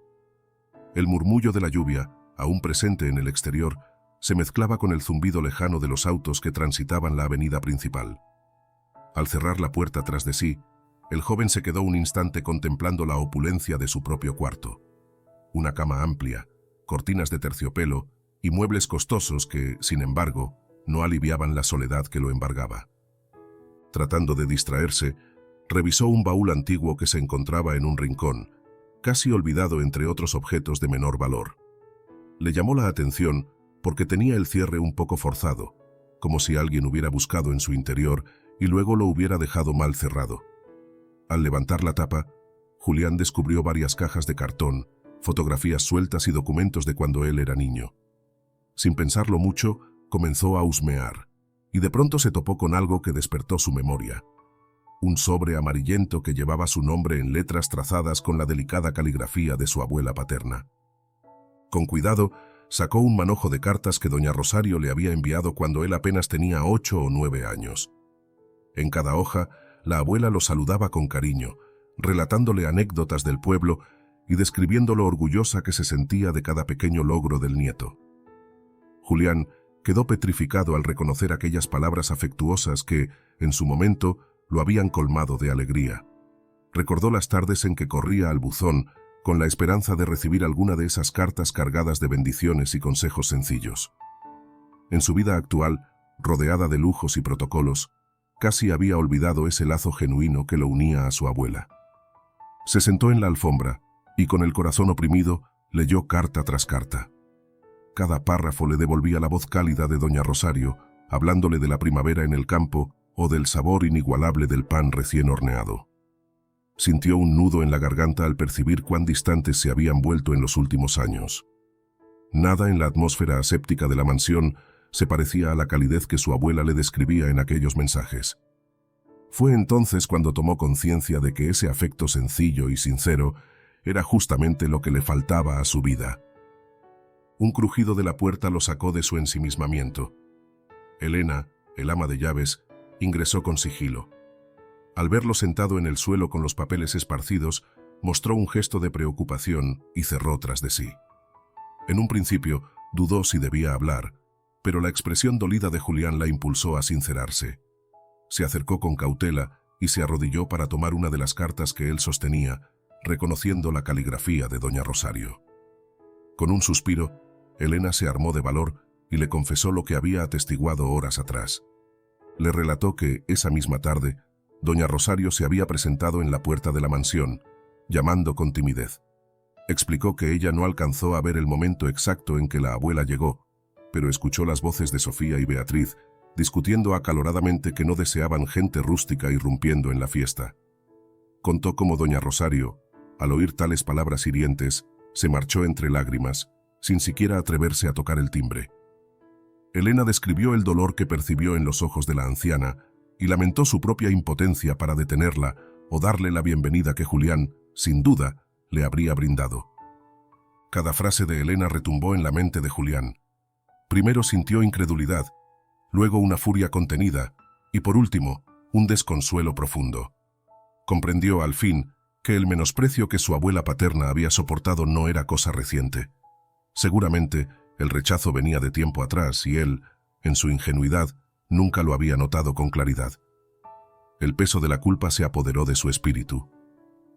Speaker 1: El murmullo de la lluvia, aún presente en el exterior, se mezclaba con el zumbido lejano de los autos que transitaban la avenida principal. Al cerrar la puerta tras de sí, el joven se quedó un instante contemplando la opulencia de su propio cuarto. Una cama amplia, cortinas de terciopelo y muebles costosos que, sin embargo, no aliviaban la soledad que lo embargaba. Tratando de distraerse, revisó un baúl antiguo que se encontraba en un rincón, casi olvidado entre otros objetos de menor valor. Le llamó la atención porque tenía el cierre un poco forzado, como si alguien hubiera buscado en su interior y luego lo hubiera dejado mal cerrado. Al levantar la tapa, Julián descubrió varias cajas de cartón, fotografías sueltas y documentos de cuando él era niño. Sin pensarlo mucho, comenzó a husmear, y de pronto se topó con algo que despertó su memoria. Un sobre amarillento que llevaba su nombre en letras trazadas con la delicada caligrafía de su abuela paterna. Con cuidado, sacó un manojo de cartas que doña Rosario le había enviado cuando él apenas tenía 8 o 9 años. En cada hoja, la abuela lo saludaba con cariño, relatándole anécdotas del pueblo y describiendo lo orgullosa que se sentía de cada pequeño logro del nieto. Julián quedó petrificado al reconocer aquellas palabras afectuosas que, en su momento, lo habían colmado de alegría. Recordó las tardes en que corría al buzón con la esperanza de recibir alguna de esas cartas cargadas de bendiciones y consejos sencillos. En su vida actual, rodeada de lujos y protocolos, casi había olvidado ese lazo genuino que lo unía a su abuela. Se sentó en la alfombra y, con el corazón oprimido, leyó carta tras carta. Cada párrafo le devolvía la voz cálida de doña Rosario, hablándole de la primavera en el campo o del sabor inigualable del pan recién horneado. Sintió un nudo en la garganta al percibir cuán distantes se habían vuelto en los últimos años. Nada en la atmósfera aséptica de la mansión se parecía a la calidez que su abuela le describía en aquellos mensajes. Fue entonces cuando tomó conciencia de que ese afecto sencillo y sincero era justamente lo que le faltaba a su vida. Un crujido de la puerta lo sacó de su ensimismamiento. Elena, el ama de llaves, ingresó con sigilo. Al verlo sentado en el suelo con los papeles esparcidos, mostró un gesto de preocupación y cerró tras de sí. En un principio, dudó si debía hablar, pero la expresión dolida de Julián la impulsó a sincerarse. Se acercó con cautela y se arrodilló para tomar una de las cartas que él sostenía, reconociendo la caligrafía de doña Rosario. Con un suspiro, Elena se armó de valor y le confesó lo que había atestiguado horas atrás. Le relató que, esa misma tarde, doña Rosario se había presentado en la puerta de la mansión, llamando con timidez. Explicó que ella no alcanzó a ver el momento exacto en que la abuela llegó, pero escuchó las voces de Sofía y Beatriz discutiendo acaloradamente que no deseaban gente rústica irrumpiendo en la fiesta. Contó cómo doña Rosario, al oír tales palabras hirientes, se marchó entre lágrimas, sin siquiera atreverse a tocar el timbre. Elena describió el dolor que percibió en los ojos de la anciana y lamentó su propia impotencia para detenerla o darle la bienvenida que Julián, sin duda, le habría brindado. Cada frase de Elena retumbó en la mente de Julián. Primero sintió incredulidad, luego una furia contenida y, por último, un desconsuelo profundo. Comprendió, al fin, que el menosprecio que su abuela paterna había soportado no era cosa reciente. Seguramente, el rechazo venía de tiempo atrás y él, en su ingenuidad, nunca lo había notado con claridad. El peso de la culpa se apoderó de su espíritu.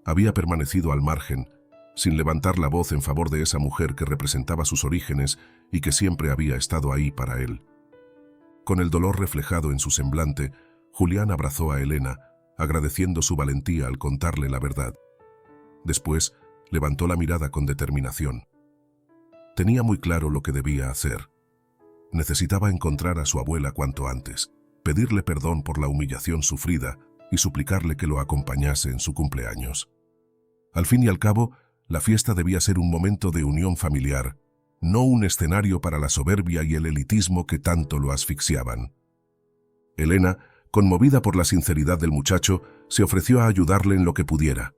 Speaker 1: Había permanecido al margen, sin levantar la voz en favor de esa mujer que representaba sus orígenes y que siempre había estado ahí para él. Con el dolor reflejado en su semblante, Julián abrazó a Elena, agradeciendo su valentía al contarle la verdad. Después, levantó la mirada con determinación. Tenía muy claro lo que debía hacer. Necesitaba encontrar a su abuela cuanto antes, pedirle perdón por la humillación sufrida y suplicarle que lo acompañase en su cumpleaños. Al fin y al cabo, la fiesta debía ser un momento de unión familiar, no un escenario para la soberbia y el elitismo que tanto lo asfixiaban. Elena, conmovida por la sinceridad del muchacho, se ofreció a ayudarle en lo que pudiera.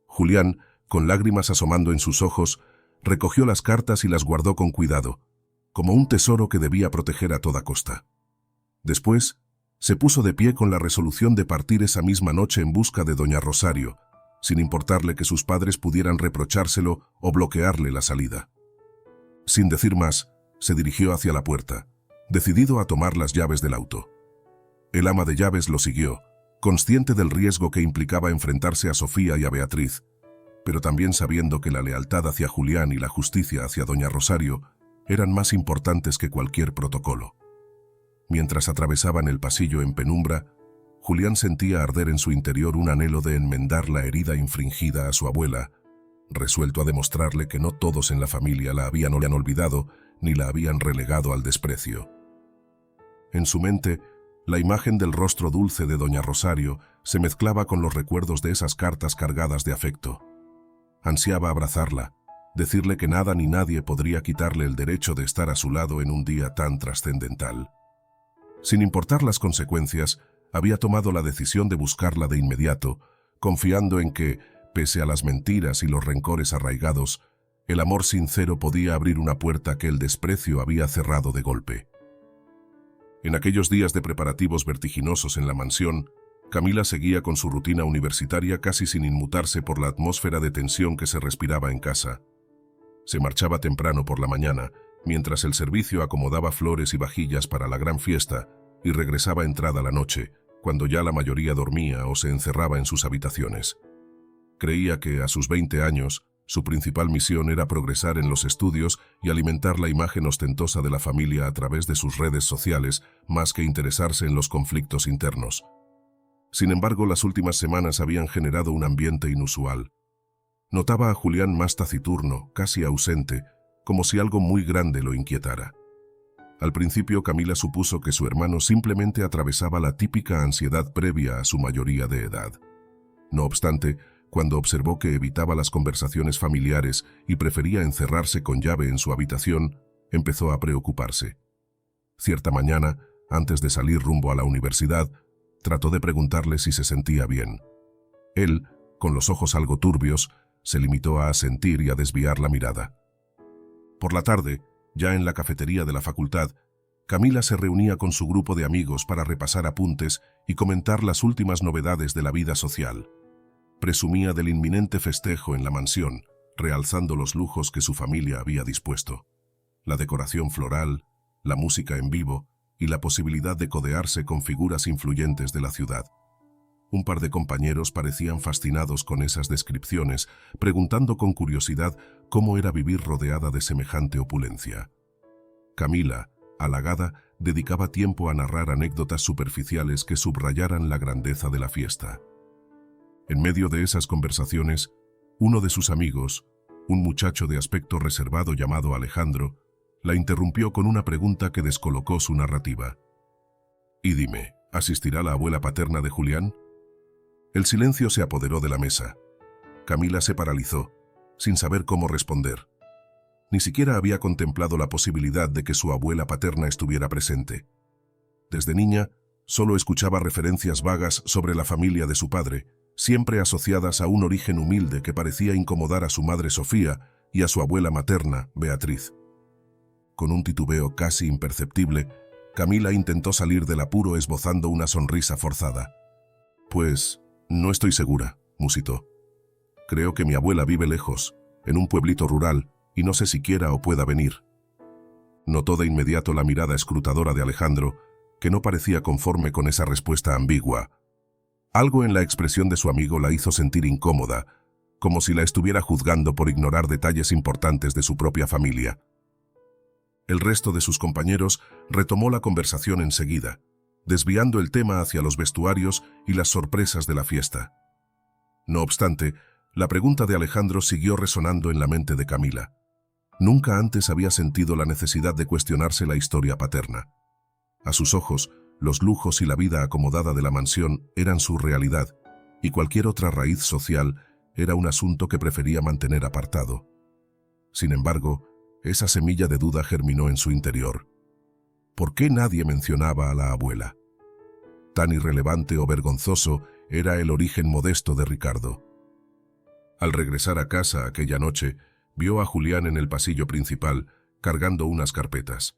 Speaker 1: Julián, con lágrimas asomando en sus ojos, recogió las cartas y las guardó con cuidado, como un tesoro que debía proteger a toda costa. Después, se puso de pie con la resolución de partir esa misma noche en busca de doña Rosario, sin importarle que sus padres pudieran reprochárselo o bloquearle la salida. Sin decir más, se dirigió hacia la puerta, decidido a tomar las llaves del auto. El ama de llaves lo siguió, consciente del riesgo que implicaba enfrentarse a Sofía y a Beatriz, pero también sabiendo que la lealtad hacia Julián y la justicia hacia doña Rosario eran más importantes que cualquier protocolo. Mientras atravesaban el pasillo en penumbra, Julián sentía arder en su interior un anhelo de enmendar la herida infringida a su abuela, resuelto a demostrarle que no todos en la familia la habían olvidado ni la habían relegado al desprecio. En su mente, la imagen del rostro dulce de doña Rosario se mezclaba con los recuerdos de esas cartas cargadas de afecto. Ansiaba abrazarla, decirle que nada ni nadie podría quitarle el derecho de estar a su lado en un día tan trascendental. Sin importar las consecuencias, había tomado la decisión de buscarla de inmediato, confiando en que, pese a las mentiras y los rencores arraigados, el amor sincero podía abrir una puerta que el desprecio había cerrado de golpe. En aquellos días de preparativos vertiginosos en la mansión, Camila seguía con su rutina universitaria casi sin inmutarse por la atmósfera de tensión que se respiraba en casa. Se marchaba temprano por la mañana, mientras el servicio acomodaba flores y vajillas para la gran fiesta, y regresaba entrada la noche, cuando ya la mayoría dormía o se encerraba en sus habitaciones. Creía que, a sus 20 años, su principal misión era progresar en los estudios y alimentar la imagen ostentosa de la familia a través de sus redes sociales, más que interesarse en los conflictos internos. Sin embargo, las últimas semanas habían generado un ambiente inusual. Notaba a Julián más taciturno, casi ausente, como si algo muy grande lo inquietara. Al principio, Camila supuso que su hermano simplemente atravesaba la típica ansiedad previa a su mayoría de edad. No obstante, cuando observó que evitaba las conversaciones familiares y prefería encerrarse con llave en su habitación, empezó a preocuparse. Cierta mañana, antes de salir rumbo a la universidad, trató de preguntarle si se sentía bien. Él, con los ojos algo turbios, se limitó a asentir y a desviar la mirada. Por la tarde, ya en la cafetería de la facultad, Camila se reunía con su grupo de amigos para repasar apuntes y comentar las últimas novedades de la vida social. Presumía del inminente festejo en la mansión, realzando los lujos que su familia había dispuesto. La decoración floral, la música en vivo y la posibilidad de codearse con figuras influyentes de la ciudad. Un par de compañeros parecían fascinados con esas descripciones, preguntando con curiosidad cómo era vivir rodeada de semejante opulencia. Camila, halagada, dedicaba tiempo a narrar anécdotas superficiales que subrayaran la grandeza de la fiesta. En medio de esas conversaciones, uno de sus amigos, un muchacho de aspecto reservado llamado Alejandro, la interrumpió con una pregunta que descolocó su narrativa. «Y dime, ¿asistirá la abuela paterna de Julián?» El silencio se apoderó de la mesa. Camila se paralizó, sin saber cómo responder. Ni siquiera había contemplado la posibilidad de que su abuela paterna estuviera presente. Desde niña, solo escuchaba referencias vagas sobre la familia de su padre, siempre asociadas a un origen humilde que parecía incomodar a su madre Sofía y a su abuela materna, Beatriz. Con un titubeo casi imperceptible, Camila intentó salir del apuro esbozando una sonrisa forzada. «Pues, no estoy segura», musitó. «Creo que mi abuela vive lejos, en un pueblito rural, y no sé siquiera o pueda venir». Notó de inmediato la mirada escrutadora de Alejandro, que no parecía conforme con esa respuesta ambigua. Algo en la expresión de su amigo la hizo sentir incómoda, como si la estuviera juzgando por ignorar detalles importantes de su propia familia. El resto de sus compañeros retomó la conversación enseguida, desviando el tema hacia los vestuarios y las sorpresas de la fiesta. No obstante, la pregunta de Alejandro siguió resonando en la mente de Camila. Nunca antes había sentido la necesidad de cuestionarse la historia paterna. A sus ojos, los lujos y la vida acomodada de la mansión eran su realidad, y cualquier otra raíz social era un asunto que prefería mantener apartado. Sin embargo, esa semilla de duda germinó en su interior. ¿Por qué nadie mencionaba a la abuela? Tan irrelevante o vergonzoso era el origen modesto de Ricardo. Al regresar a casa aquella noche, vio a Julián en el pasillo principal, cargando unas carpetas.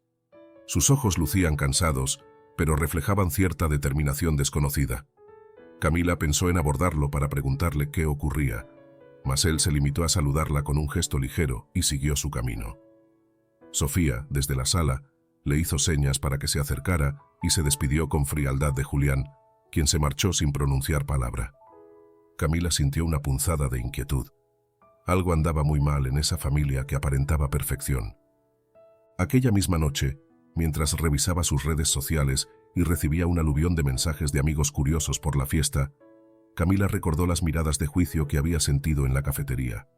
Speaker 1: Sus ojos lucían cansados, pero reflejaban cierta determinación desconocida. Camila pensó en abordarlo para preguntarle qué ocurría, mas él se limitó a saludarla con un gesto ligero y siguió su camino. Sofía, desde la sala, le hizo señas para que se acercara y se despidió con frialdad de Julián, quien se marchó sin pronunciar palabra. Camila sintió una punzada de inquietud. Algo andaba muy mal en esa familia que aparentaba perfección. Aquella misma noche, mientras revisaba sus redes sociales y recibía un aluvión de mensajes de amigos curiosos por la fiesta, Camila recordó las miradas de juicio que había sentido en la cafetería.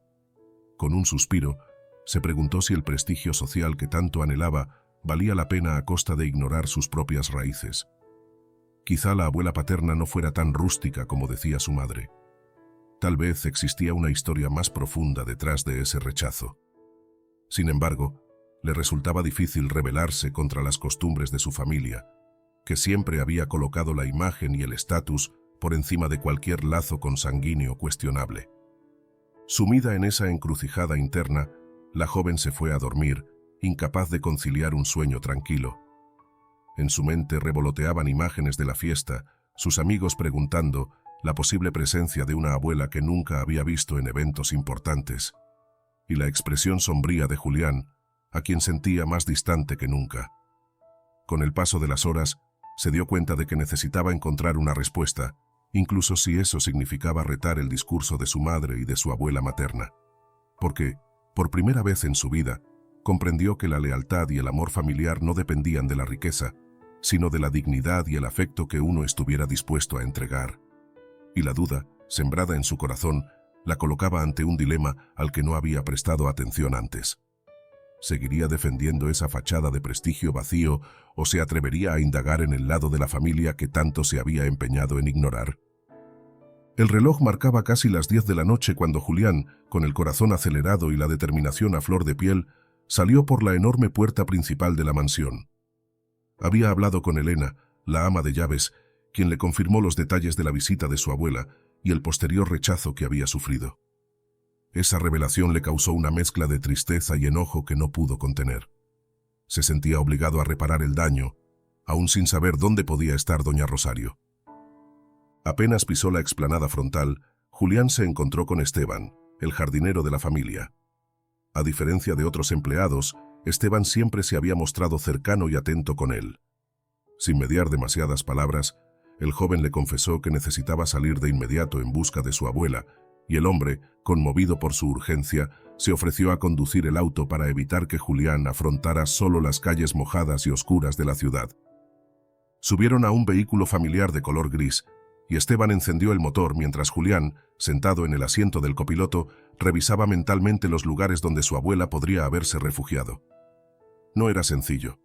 Speaker 1: Con un suspiro, se preguntó si el prestigio social que tanto anhelaba valía la pena a costa de ignorar sus propias raíces. Quizá la abuela paterna no fuera tan rústica como decía su madre. Tal vez existía una historia más profunda detrás de ese rechazo. Sin embargo, le resultaba difícil rebelarse contra las costumbres de su familia, que siempre había colocado la imagen y el estatus por encima de cualquier lazo consanguíneo cuestionable. Sumida en esa encrucijada interna, la joven se fue a dormir, incapaz de conciliar un sueño tranquilo. En su mente revoloteaban imágenes de la fiesta, sus amigos preguntando, la posible presencia de una abuela que nunca había visto en eventos importantes, y la expresión sombría de Julián, a quien sentía más distante que nunca. Con el paso de las horas, se dio cuenta de que necesitaba encontrar una respuesta, incluso si eso significaba retar el discurso de su madre y de su abuela materna. Porque, por primera vez en su vida, comprendió que la lealtad y el amor familiar no dependían de la riqueza, sino de la dignidad y el afecto que uno estuviera dispuesto a entregar. Y la duda, sembrada en su corazón, la colocaba ante un dilema al que no había prestado atención antes. ¿Seguiría defendiendo esa fachada de prestigio vacío o se atrevería a indagar en el lado de la familia que tanto se había empeñado en ignorar? El reloj marcaba casi las 10 de la noche cuando Julián, con el corazón acelerado y la determinación a flor de piel, salió por la enorme puerta principal de la mansión. Había hablado con Elena, la ama de llaves, quien le confirmó los detalles de la visita de su abuela y el posterior rechazo que había sufrido. Esa revelación le causó una mezcla de tristeza y enojo que no pudo contener. Se sentía obligado a reparar el daño, aún sin saber dónde podía estar doña Rosario. Apenas pisó la explanada frontal, Julián se encontró con Esteban, el jardinero de la familia. A diferencia de otros empleados, Esteban siempre se había mostrado cercano y atento con él. Sin mediar demasiadas palabras, el joven le confesó que necesitaba salir de inmediato en busca de su abuela, y el hombre, conmovido por su urgencia, se ofreció a conducir el auto para evitar que Julián afrontara solo las calles mojadas y oscuras de la ciudad. Subieron a un vehículo familiar de color gris, y Esteban encendió el motor mientras Julián, sentado en el asiento del copiloto, revisaba mentalmente los lugares donde su abuela podría haberse refugiado. No era sencillo.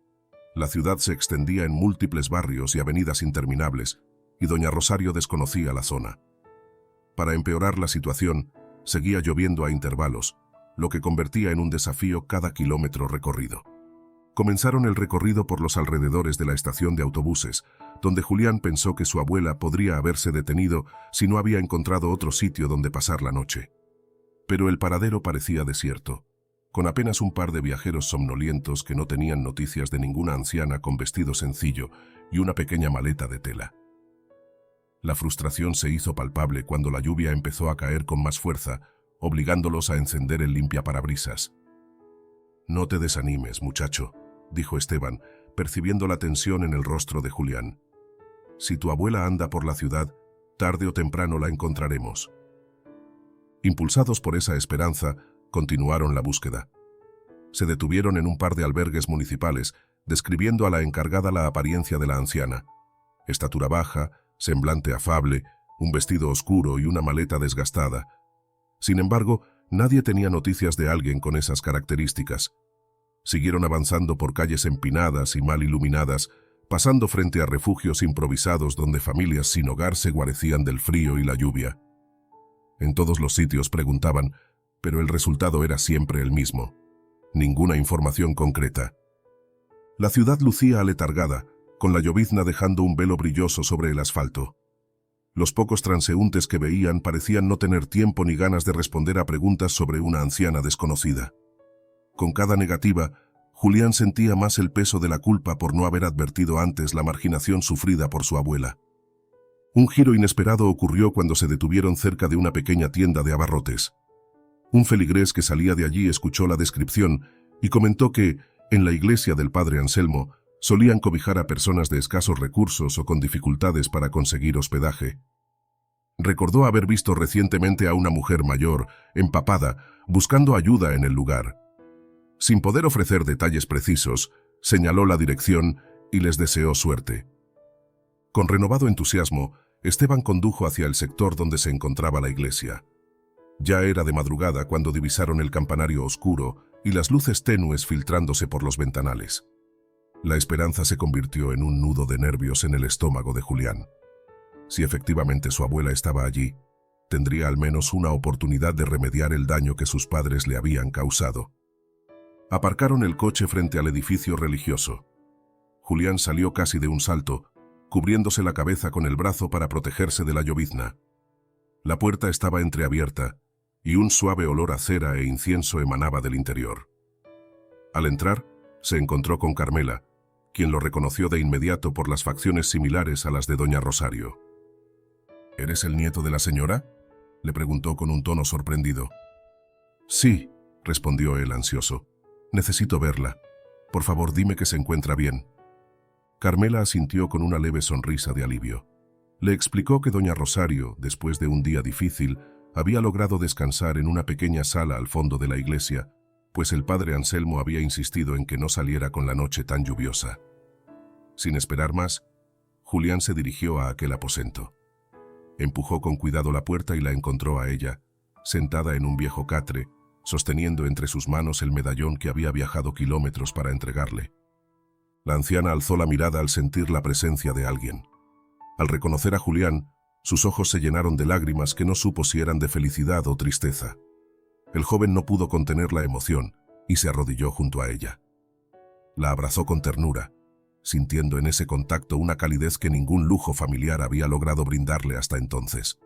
Speaker 1: La ciudad se extendía en múltiples barrios y avenidas interminables, y doña Rosario desconocía la zona. Para empeorar la situación, seguía lloviendo a intervalos, lo que convertía en un desafío cada kilómetro recorrido. Comenzaron el recorrido por los alrededores de la estación de autobuses, donde Julián pensó que su abuela podría haberse detenido si no había encontrado otro sitio donde pasar la noche. Pero el paradero parecía desierto, con apenas un par de viajeros somnolientos que no tenían noticias de ninguna anciana con vestido sencillo y una pequeña maleta de tela. La frustración se hizo palpable cuando la lluvia empezó a caer con más fuerza, obligándolos a encender el limpiaparabrisas. «No te desanimes, muchacho», dijo Esteban, percibiendo la tensión en el rostro de Julián. «Si tu abuela anda por la ciudad, tarde o temprano la encontraremos». Impulsados por esa esperanza, continuaron la búsqueda. Se detuvieron en un par de albergues municipales, describiendo a la encargada la apariencia de la anciana. Estatura baja, semblante afable, un vestido oscuro y una maleta desgastada. Sin embargo, Nadie tenía noticias de alguien con esas características. Siguieron avanzando por calles empinadas y mal iluminadas, pasando frente a refugios improvisados donde familias sin hogar se guarecían del frío y la lluvia. En todos los sitios preguntaban, pero el resultado era siempre el mismo. Ninguna información concreta. La ciudad lucía aletargada, con la llovizna dejando un velo brilloso sobre el asfalto. Los pocos transeúntes que veían parecían no tener tiempo ni ganas de responder a preguntas sobre una anciana desconocida. Con cada negativa, Julián sentía más el peso de la culpa por no haber advertido antes la marginación sufrida por su abuela. Un giro inesperado ocurrió cuando se detuvieron cerca de una pequeña tienda de abarrotes. Un feligrés que salía de allí escuchó la descripción y comentó que, en la iglesia del padre Anselmo, solían cobijar a personas de escasos recursos o con dificultades para conseguir hospedaje. Recordó haber visto recientemente a una mujer mayor, empapada, buscando ayuda en el lugar. Sin poder ofrecer detalles precisos, señaló la dirección y les deseó suerte. Con renovado entusiasmo, Esteban condujo hacia el sector donde se encontraba la iglesia. Ya era de madrugada cuando divisaron el campanario oscuro y las luces tenues filtrándose por los ventanales. La esperanza se convirtió en un nudo de nervios en el estómago de Julián. Si efectivamente su abuela estaba allí, tendría al menos una oportunidad de remediar el daño que sus padres le habían causado. Aparcaron el coche frente al edificio religioso. Julián salió casi de un salto, cubriéndose la cabeza con el brazo para protegerse de la llovizna. La puerta estaba entreabierta y un suave olor a cera e incienso emanaba del interior. Al entrar, se encontró con Carmela, quien lo reconoció de inmediato por las facciones similares a las de doña Rosario. «¿Eres el nieto de la señora?», le preguntó con un tono sorprendido. «Sí», respondió él ansioso. «Necesito verla. Por favor, dime que se encuentra bien». Carmela asintió con una leve sonrisa de alivio. Le explicó que doña Rosario, después de un día difícil, había logrado descansar en una pequeña sala al fondo de la iglesia, pues el padre Anselmo había insistido en que no saliera con la noche tan lluviosa. Sin esperar más, Julián se dirigió a aquel aposento. Empujó con cuidado la puerta y la encontró a ella, sentada en un viejo catre, sosteniendo entre sus manos el medallón que había viajado kilómetros para entregarle. La anciana alzó la mirada al sentir la presencia de alguien. Al reconocer a Julián, sus ojos se llenaron de lágrimas que no supo si eran de felicidad o tristeza. El joven no pudo contener la emoción y se arrodilló junto a ella. La abrazó con ternura, sintiendo en ese contacto una calidez que ningún lujo familiar había logrado brindarle hasta entonces.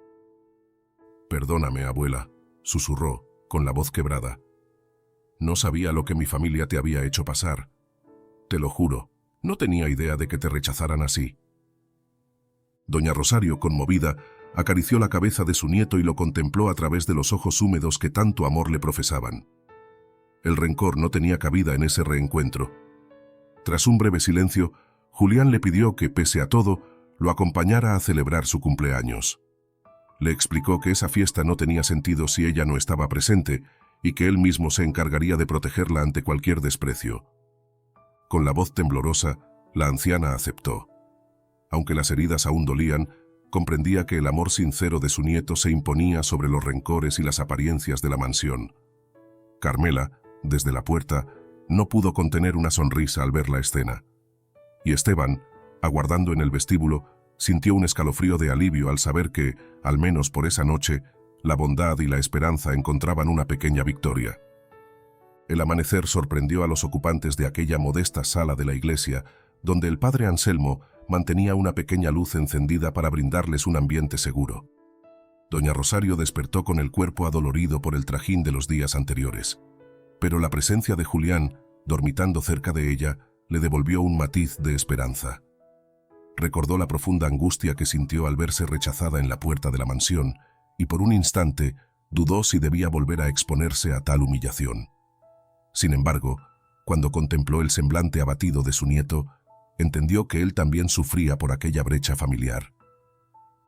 Speaker 1: «Perdóname, abuela», susurró, con la voz quebrada. «No sabía lo que mi familia te había hecho pasar. Te lo juro, no tenía idea de que te rechazaran así». Doña Rosario, conmovida, acarició la cabeza de su nieto y lo contempló a través de los ojos húmedos que tanto amor le profesaban. El rencor no tenía cabida en ese reencuentro. Tras un breve silencio, Julián le pidió que, pese a todo, lo acompañara a celebrar su cumpleaños. Le explicó que esa fiesta no tenía sentido si ella no estaba presente y que él mismo se encargaría de protegerla ante cualquier desprecio. Con la voz temblorosa, la anciana aceptó. Aunque las heridas aún dolían, comprendía que el amor sincero de su nieto se imponía sobre los rencores y las apariencias de la mansión. Carmela, desde la puerta, no pudo contener una sonrisa al ver la escena. Y Esteban, aguardando en el vestíbulo, sintió un escalofrío de alivio al saber que, al menos por esa noche, la bondad y la esperanza encontraban una pequeña victoria. El amanecer sorprendió a los ocupantes de aquella modesta sala de la iglesia, donde el padre Anselmo mantenía una pequeña luz encendida para brindarles un ambiente seguro. Doña Rosario despertó con el cuerpo adolorido por el trajín de los días anteriores, pero la presencia de Julián, dormitando cerca de ella, le devolvió un matiz de esperanza. Recordó la profunda angustia que sintió al verse rechazada en la puerta de la mansión y por un instante dudó si debía volver a exponerse a tal humillación. Sin embargo, cuando contempló el semblante abatido de su nieto, entendió que él también sufría por aquella brecha familiar.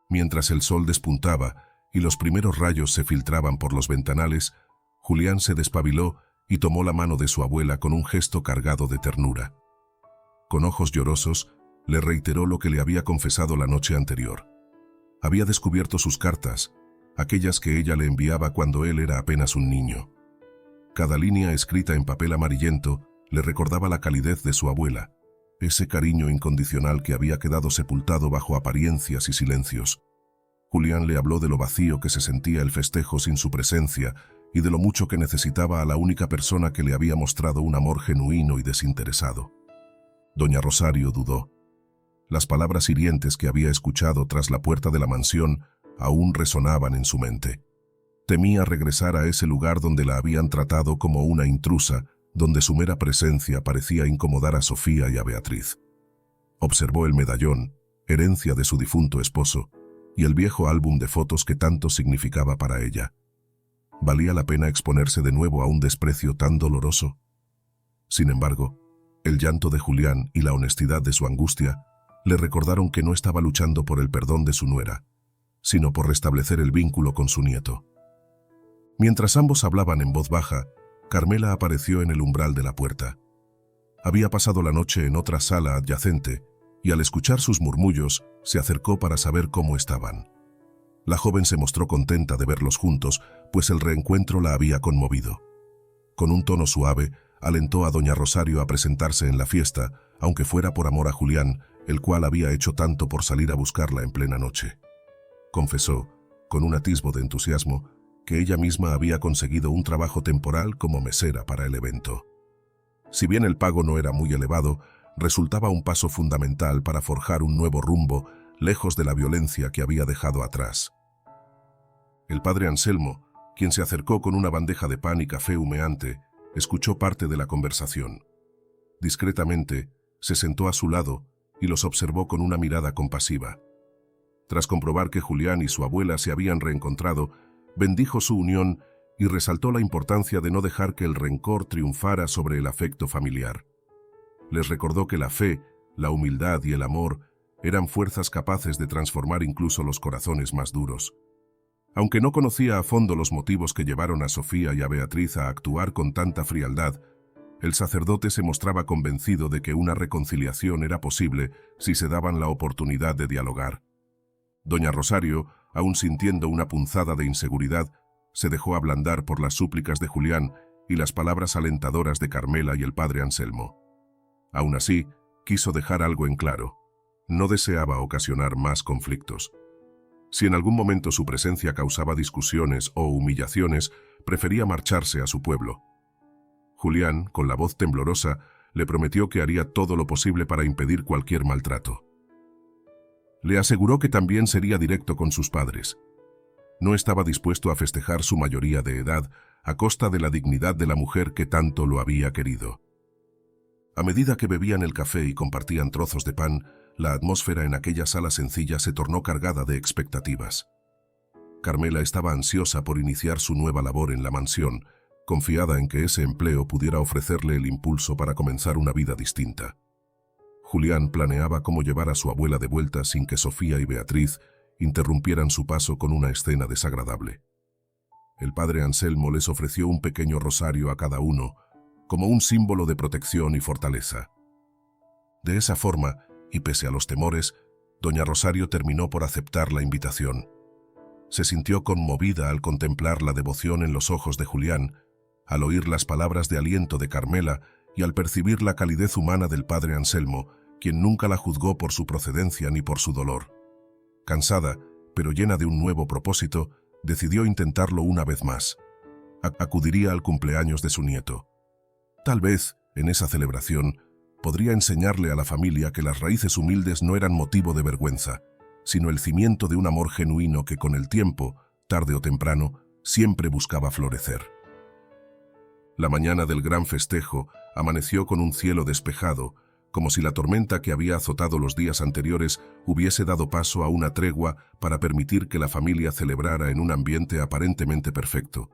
Speaker 1: Mientras el sol despuntaba y los primeros rayos se filtraban por los ventanales, Julián se despabiló y tomó la mano de su abuela con un gesto cargado de ternura. Con ojos llorosos, le reiteró lo que le había confesado la noche anterior. Había descubierto sus cartas, aquellas que ella le enviaba cuando él era apenas un niño. Cada línea escrita en papel amarillento le recordaba la calidez de su abuela, ese cariño incondicional que había quedado sepultado bajo apariencias y silencios. Julián le habló de lo vacío que se sentía el festejo sin su presencia y de lo mucho que necesitaba a la única persona que le había mostrado un amor genuino y desinteresado. Doña Rosario dudó. Las palabras hirientes que había escuchado tras la puerta de la mansión aún resonaban en su mente. Temía regresar a ese lugar donde la habían tratado como una intrusa, donde su mera presencia parecía incomodar a Sofía y a Beatriz. Observó el medallón, herencia de su difunto esposo, y el viejo álbum de fotos que tanto significaba para ella. ¿Valía la pena exponerse de nuevo a un desprecio tan doloroso? Sin embargo, el llanto de Julián y la honestidad de su angustia le recordaron que no estaba luchando por el perdón de su nuera, sino por restablecer el vínculo con su nieto. Mientras ambos hablaban en voz baja, Carmela apareció en el umbral de la puerta. Había pasado la noche en otra sala adyacente y al escuchar sus murmullos se acercó para saber cómo estaban. La joven se mostró contenta de verlos juntos, pues el reencuentro la había conmovido. Con un tono suave, alentó a doña Rosario a presentarse en la fiesta, aunque fuera por amor a Julián, el cual había hecho tanto por salir a buscarla en plena noche. Confesó, con un atisbo de entusiasmo, que ella misma había conseguido un trabajo temporal como mesera para el evento. Si bien el pago no era muy elevado, resultaba un paso fundamental para forjar un nuevo rumbo, lejos de la violencia que había dejado atrás. El padre Anselmo, quien se acercó con una bandeja de pan y café humeante, escuchó parte de la conversación. Discretamente, se sentó a su lado y los observó con una mirada compasiva. Tras comprobar que Julián y su abuela se habían reencontrado, bendijo su unión y resaltó la importancia de no dejar que el rencor triunfara sobre el afecto familiar. Les recordó que la fe, la humildad y el amor eran fuerzas capaces de transformar incluso los corazones más duros. Aunque no conocía a fondo los motivos que llevaron a Sofía y a Beatriz a actuar con tanta frialdad, el sacerdote se mostraba convencido de que una reconciliación era posible si se daban la oportunidad de dialogar. Doña Rosario, aún sintiendo una punzada de inseguridad, se dejó ablandar por las súplicas de Julián y las palabras alentadoras de Carmela y el padre Anselmo. Aún así, quiso dejar algo en claro. No deseaba ocasionar más conflictos. Si en algún momento su presencia causaba discusiones o humillaciones, prefería marcharse a su pueblo. Julián, con la voz temblorosa, le prometió que haría todo lo posible para impedir cualquier maltrato. Le aseguró que también sería directo con sus padres. No estaba dispuesto a festejar su mayoría de edad a costa de la dignidad de la mujer que tanto lo había querido. A medida que bebían el café y compartían trozos de pan, la atmósfera en aquella sala sencilla se tornó cargada de expectativas. Carmela estaba ansiosa por iniciar su nueva labor en la mansión, confiada en que ese empleo pudiera ofrecerle el impulso para comenzar una vida distinta. Julián planeaba cómo llevar a su abuela de vuelta sin que Sofía y Beatriz interrumpieran su paso con una escena desagradable. El padre Anselmo les ofreció un pequeño rosario a cada uno, como un símbolo de protección y fortaleza. De esa forma, y pese a los temores, doña Rosario terminó por aceptar la invitación. Se sintió conmovida al contemplar la devoción en los ojos de Julián, al oír las palabras de aliento de Carmela y al percibir la calidez humana del padre Anselmo, quien nunca la juzgó por su procedencia ni por su dolor. Cansada, pero llena de un nuevo propósito, decidió intentarlo una vez más. Acudiría al cumpleaños de su nieto. Tal vez, en esa celebración, podría enseñarle a la familia que las raíces humildes no eran motivo de vergüenza, sino el cimiento de un amor genuino que con el tiempo, tarde o temprano, siempre buscaba florecer. La mañana del gran festejo amaneció con un cielo despejado, como si la tormenta que había azotado los días anteriores hubiese dado paso a una tregua para permitir que la familia celebrara en un ambiente aparentemente perfecto.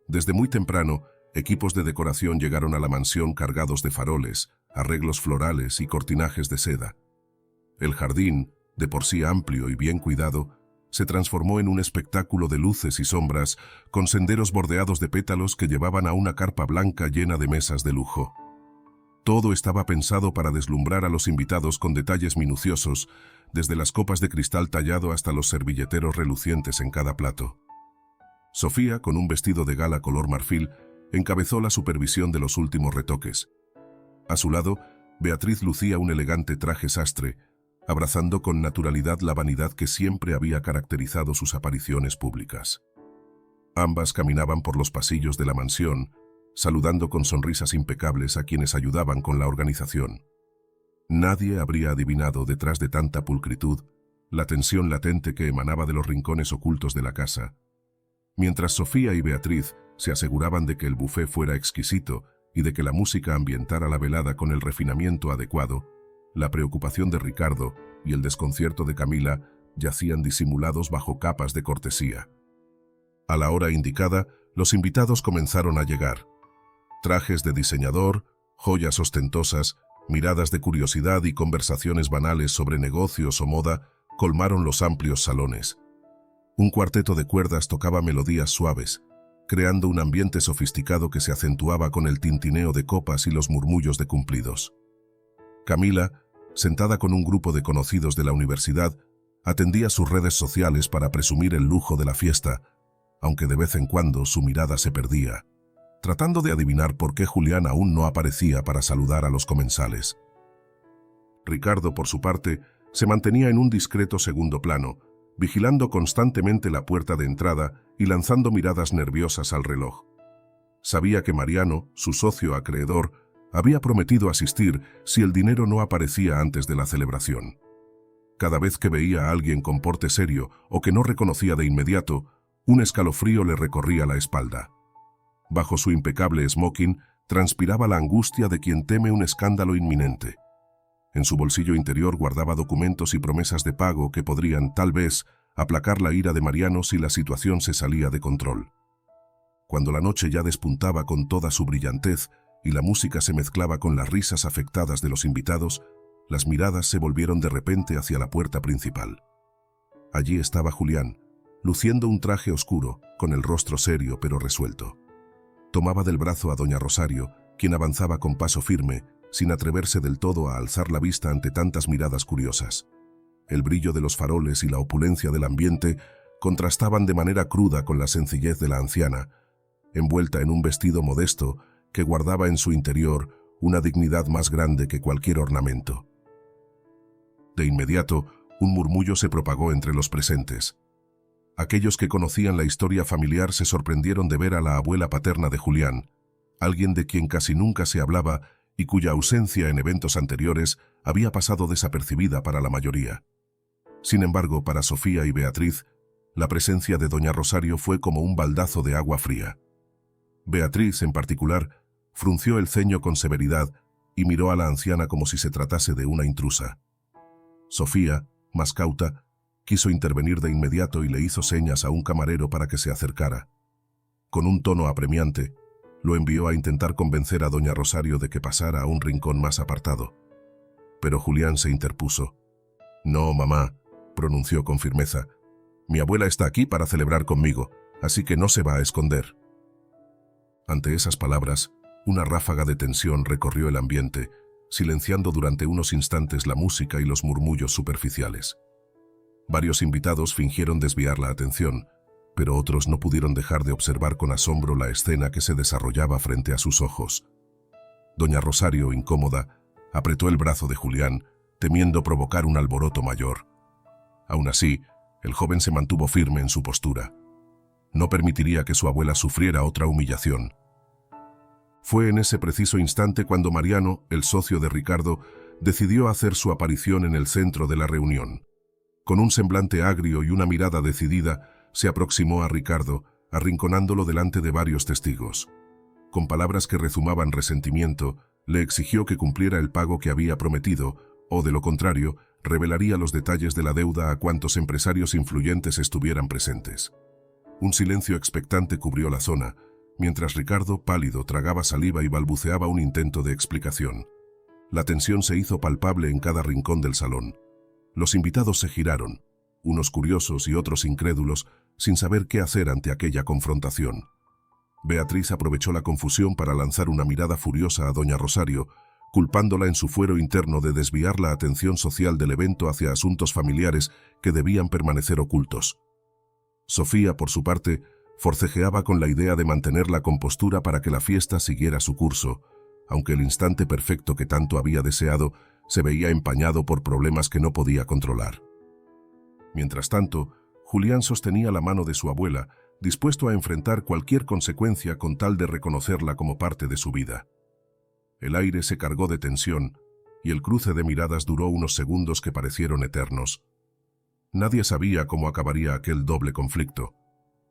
Speaker 1: Desde muy temprano, equipos de decoración llegaron a la mansión cargados de faroles, arreglos florales y cortinajes de seda. El jardín, de por sí amplio y bien cuidado, se transformó en un espectáculo de luces y sombras, con senderos bordeados de pétalos que llevaban a una carpa blanca llena de mesas de lujo. Todo estaba pensado para deslumbrar a los invitados con detalles minuciosos, desde las copas de cristal tallado hasta los servilleteros relucientes en cada plato. Sofía, con un vestido de gala color marfil, encabezó la supervisión de los últimos retoques. A su lado, Beatriz lucía un elegante traje sastre, abrazando con naturalidad la vanidad que siempre había caracterizado sus apariciones públicas. Ambas caminaban por los pasillos de la mansión, saludando con sonrisas impecables a quienes ayudaban con la organización. Nadie habría adivinado, detrás de tanta pulcritud, la tensión latente que emanaba de los rincones ocultos de la casa. Mientras Sofía y Beatriz se aseguraban de que el buffet fuera exquisito y de que la música ambientara la velada con el refinamiento adecuado, la preocupación de Ricardo y el desconcierto de Camila yacían disimulados bajo capas de cortesía. A la hora indicada, los invitados comenzaron a llegar. Trajes de diseñador, joyas ostentosas, miradas de curiosidad y conversaciones banales sobre negocios o moda colmaron los amplios salones. Un cuarteto de cuerdas tocaba melodías suaves, creando un ambiente sofisticado que se acentuaba con el tintineo de copas y los murmullos de cumplidos. Camila, sentada con un grupo de conocidos de la universidad, atendía sus redes sociales para presumir el lujo de la fiesta, aunque de vez en cuando su mirada se perdía, tratando de adivinar por qué Julián aún no aparecía para saludar a los comensales. Ricardo, por su parte, se mantenía en un discreto segundo plano, vigilando constantemente la puerta de entrada y lanzando miradas nerviosas al reloj. Sabía que Mariano, su socio acreedor, había prometido asistir si el dinero no aparecía antes de la celebración. Cada vez que veía a alguien con porte serio o que no reconocía de inmediato, un escalofrío le recorría la espalda. Bajo su impecable smoking transpiraba la angustia de quien teme un escándalo inminente. En su bolsillo interior guardaba documentos y promesas de pago que podrían, tal vez, aplacar la ira de Mariano si la situación se salía de control. Cuando la noche ya despuntaba con toda su brillantez y la música se mezclaba con las risas afectadas de los invitados, las miradas se volvieron de repente hacia la puerta principal. Allí estaba Julián, luciendo un traje oscuro, con el rostro serio pero resuelto. Tomaba del brazo a doña Rosario, quien avanzaba con paso firme, sin atreverse del todo a alzar la vista ante tantas miradas curiosas. El brillo de los faroles y la opulencia del ambiente contrastaban de manera cruda con la sencillez de la anciana, envuelta en un vestido modesto que guardaba en su interior una dignidad más grande que cualquier ornamento. De inmediato, un murmullo se propagó entre los presentes. Aquellos que conocían la historia familiar se sorprendieron de ver a la abuela paterna de Julián, alguien de quien casi nunca se hablaba y cuya ausencia en eventos anteriores había pasado desapercibida para la mayoría. Sin embargo, para Sofía y Beatriz, la presencia de doña Rosario fue como un baldazo de agua fría. Beatriz, en particular, frunció el ceño con severidad y miró a la anciana como si se tratase de una intrusa. Sofía, más cauta, quiso intervenir de inmediato y le hizo señas a un camarero para que se acercara. Con un tono apremiante, lo envió a intentar convencer a doña Rosario de que pasara a un rincón más apartado. Pero Julián se interpuso. «No, mamá», pronunció con firmeza. «Mi abuela está aquí para celebrar conmigo, así que no se va a esconder». Ante esas palabras, una ráfaga de tensión recorrió el ambiente, silenciando durante unos instantes la música y los murmullos superficiales. Varios invitados fingieron desviar la atención, pero otros no pudieron dejar de observar con asombro la escena que se desarrollaba frente a sus ojos. Doña Rosario, incómoda, apretó el brazo de Julián, temiendo provocar un alboroto mayor. Aún así, el joven se mantuvo firme en su postura. No permitiría que su abuela sufriera otra humillación. Fue en ese preciso instante cuando Mariano, el socio de Ricardo, decidió hacer su aparición en el centro de la reunión. Con un semblante agrio y una mirada decidida, se aproximó a Ricardo, arrinconándolo delante de varios testigos. Con palabras que rezumaban resentimiento, le exigió que cumpliera el pago que había prometido, o de lo contrario, revelaría los detalles de la deuda a cuantos empresarios influyentes estuvieran presentes. Un silencio expectante cubrió la zona, mientras Ricardo, pálido, tragaba saliva y balbuceaba un intento de explicación. La tensión se hizo palpable en cada rincón del salón. Los invitados se giraron, unos curiosos y otros incrédulos, sin saber qué hacer ante aquella confrontación. Beatriz aprovechó la confusión para lanzar una mirada furiosa a doña Rosario, culpándola en su fuero interno de desviar la atención social del evento hacia asuntos familiares que debían permanecer ocultos. Sofía, por su parte, Forcejeaba con la idea de mantener la compostura para que la fiesta siguiera su curso, aunque el instante perfecto que tanto había deseado se veía empañado por problemas que no podía controlar. Mientras tanto, Julián sostenía la mano de su abuela, dispuesto a enfrentar cualquier consecuencia con tal de reconocerla como parte de su vida. El aire se cargó de tensión, y el cruce de miradas duró unos segundos que parecieron eternos. Nadie sabía cómo acabaría aquel doble conflicto.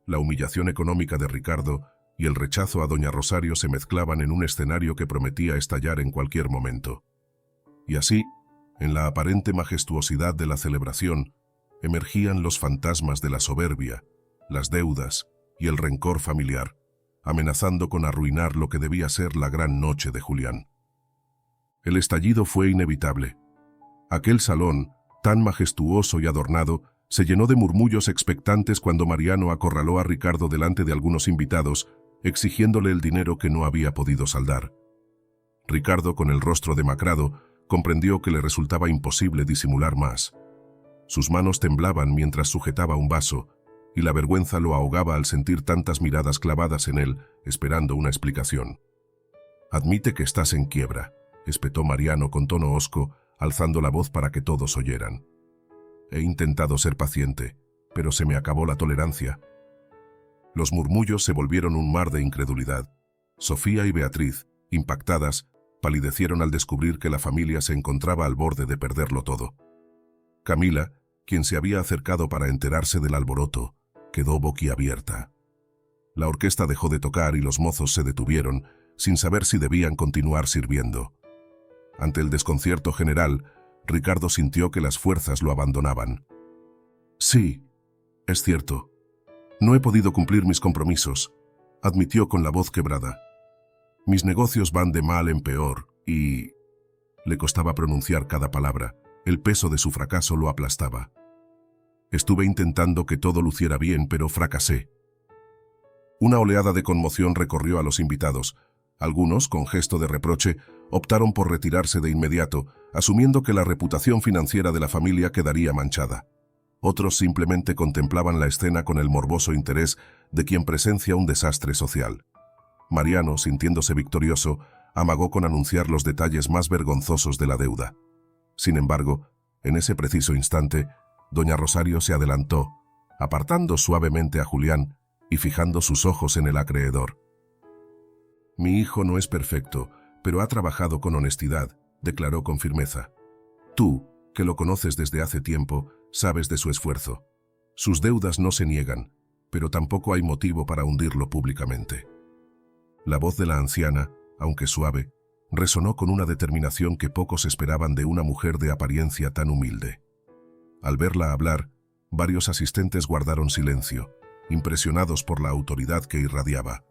Speaker 1: La humillación económica de Ricardo y el rechazo a doña Rosario se mezclaban en un escenario que prometía estallar en cualquier momento. Y así, en la aparente majestuosidad de la celebración, emergían los fantasmas de la soberbia, las deudas y el rencor familiar, amenazando con arruinar lo que debía ser la gran noche de Julián. El estallido fue inevitable. Aquel salón, tan majestuoso y adornado, se llenó de murmullos expectantes cuando Mariano acorraló a Ricardo delante de algunos invitados, exigiéndole el dinero que no había podido saldar. Ricardo, con el rostro demacrado, comprendió que le resultaba imposible disimular más. Sus manos temblaban mientras sujetaba un vaso, y la vergüenza lo ahogaba al sentir tantas miradas clavadas en él, esperando una explicación. «Admite que estás en quiebra», espetó Mariano con tono hosco, alzando la voz para que todos oyeran. «He intentado ser paciente, pero se me acabó la tolerancia». Los murmullos se volvieron un mar de incredulidad. Sofía y Beatriz, impactadas, palidecieron al descubrir que la familia se encontraba al borde de perderlo todo. Camila, quien se había acercado para enterarse del alboroto, quedó boquiabierta. La orquesta dejó de tocar y los mozos se detuvieron, sin saber si debían continuar sirviendo. Ante el desconcierto general, Ricardo sintió que las fuerzas lo abandonaban. «Sí, es cierto. No he podido cumplir mis compromisos», admitió con la voz quebrada. «Mis negocios van de mal en peor y...» Le costaba pronunciar cada palabra. El peso de su fracaso lo aplastaba. «Estuve intentando que todo luciera bien, pero fracasé». Una oleada de conmoción recorrió a los invitados. Algunos, con gesto de reproche, optaron por retirarse de inmediato, asumiendo que la reputación financiera de la familia quedaría manchada. Otros simplemente contemplaban la escena con el morboso interés de quien presencia un desastre social. Mariano, sintiéndose victorioso, amagó con anunciar los detalles más vergonzosos de la deuda. Sin embargo, en ese preciso instante, doña Rosario se adelantó, apartando suavemente a Julián y fijando sus ojos en el acreedor. «Mi hijo no es perfecto, pero ha trabajado con honestidad», declaró con firmeza. «Tú, que lo conoces desde hace tiempo, sabes de su esfuerzo. Sus deudas no se niegan, pero tampoco hay motivo para hundirlo públicamente». La voz de la anciana, aunque suave, resonó con una determinación que pocos esperaban de una mujer de apariencia tan humilde. Al verla hablar, varios asistentes guardaron silencio, impresionados por la autoridad que irradiaba.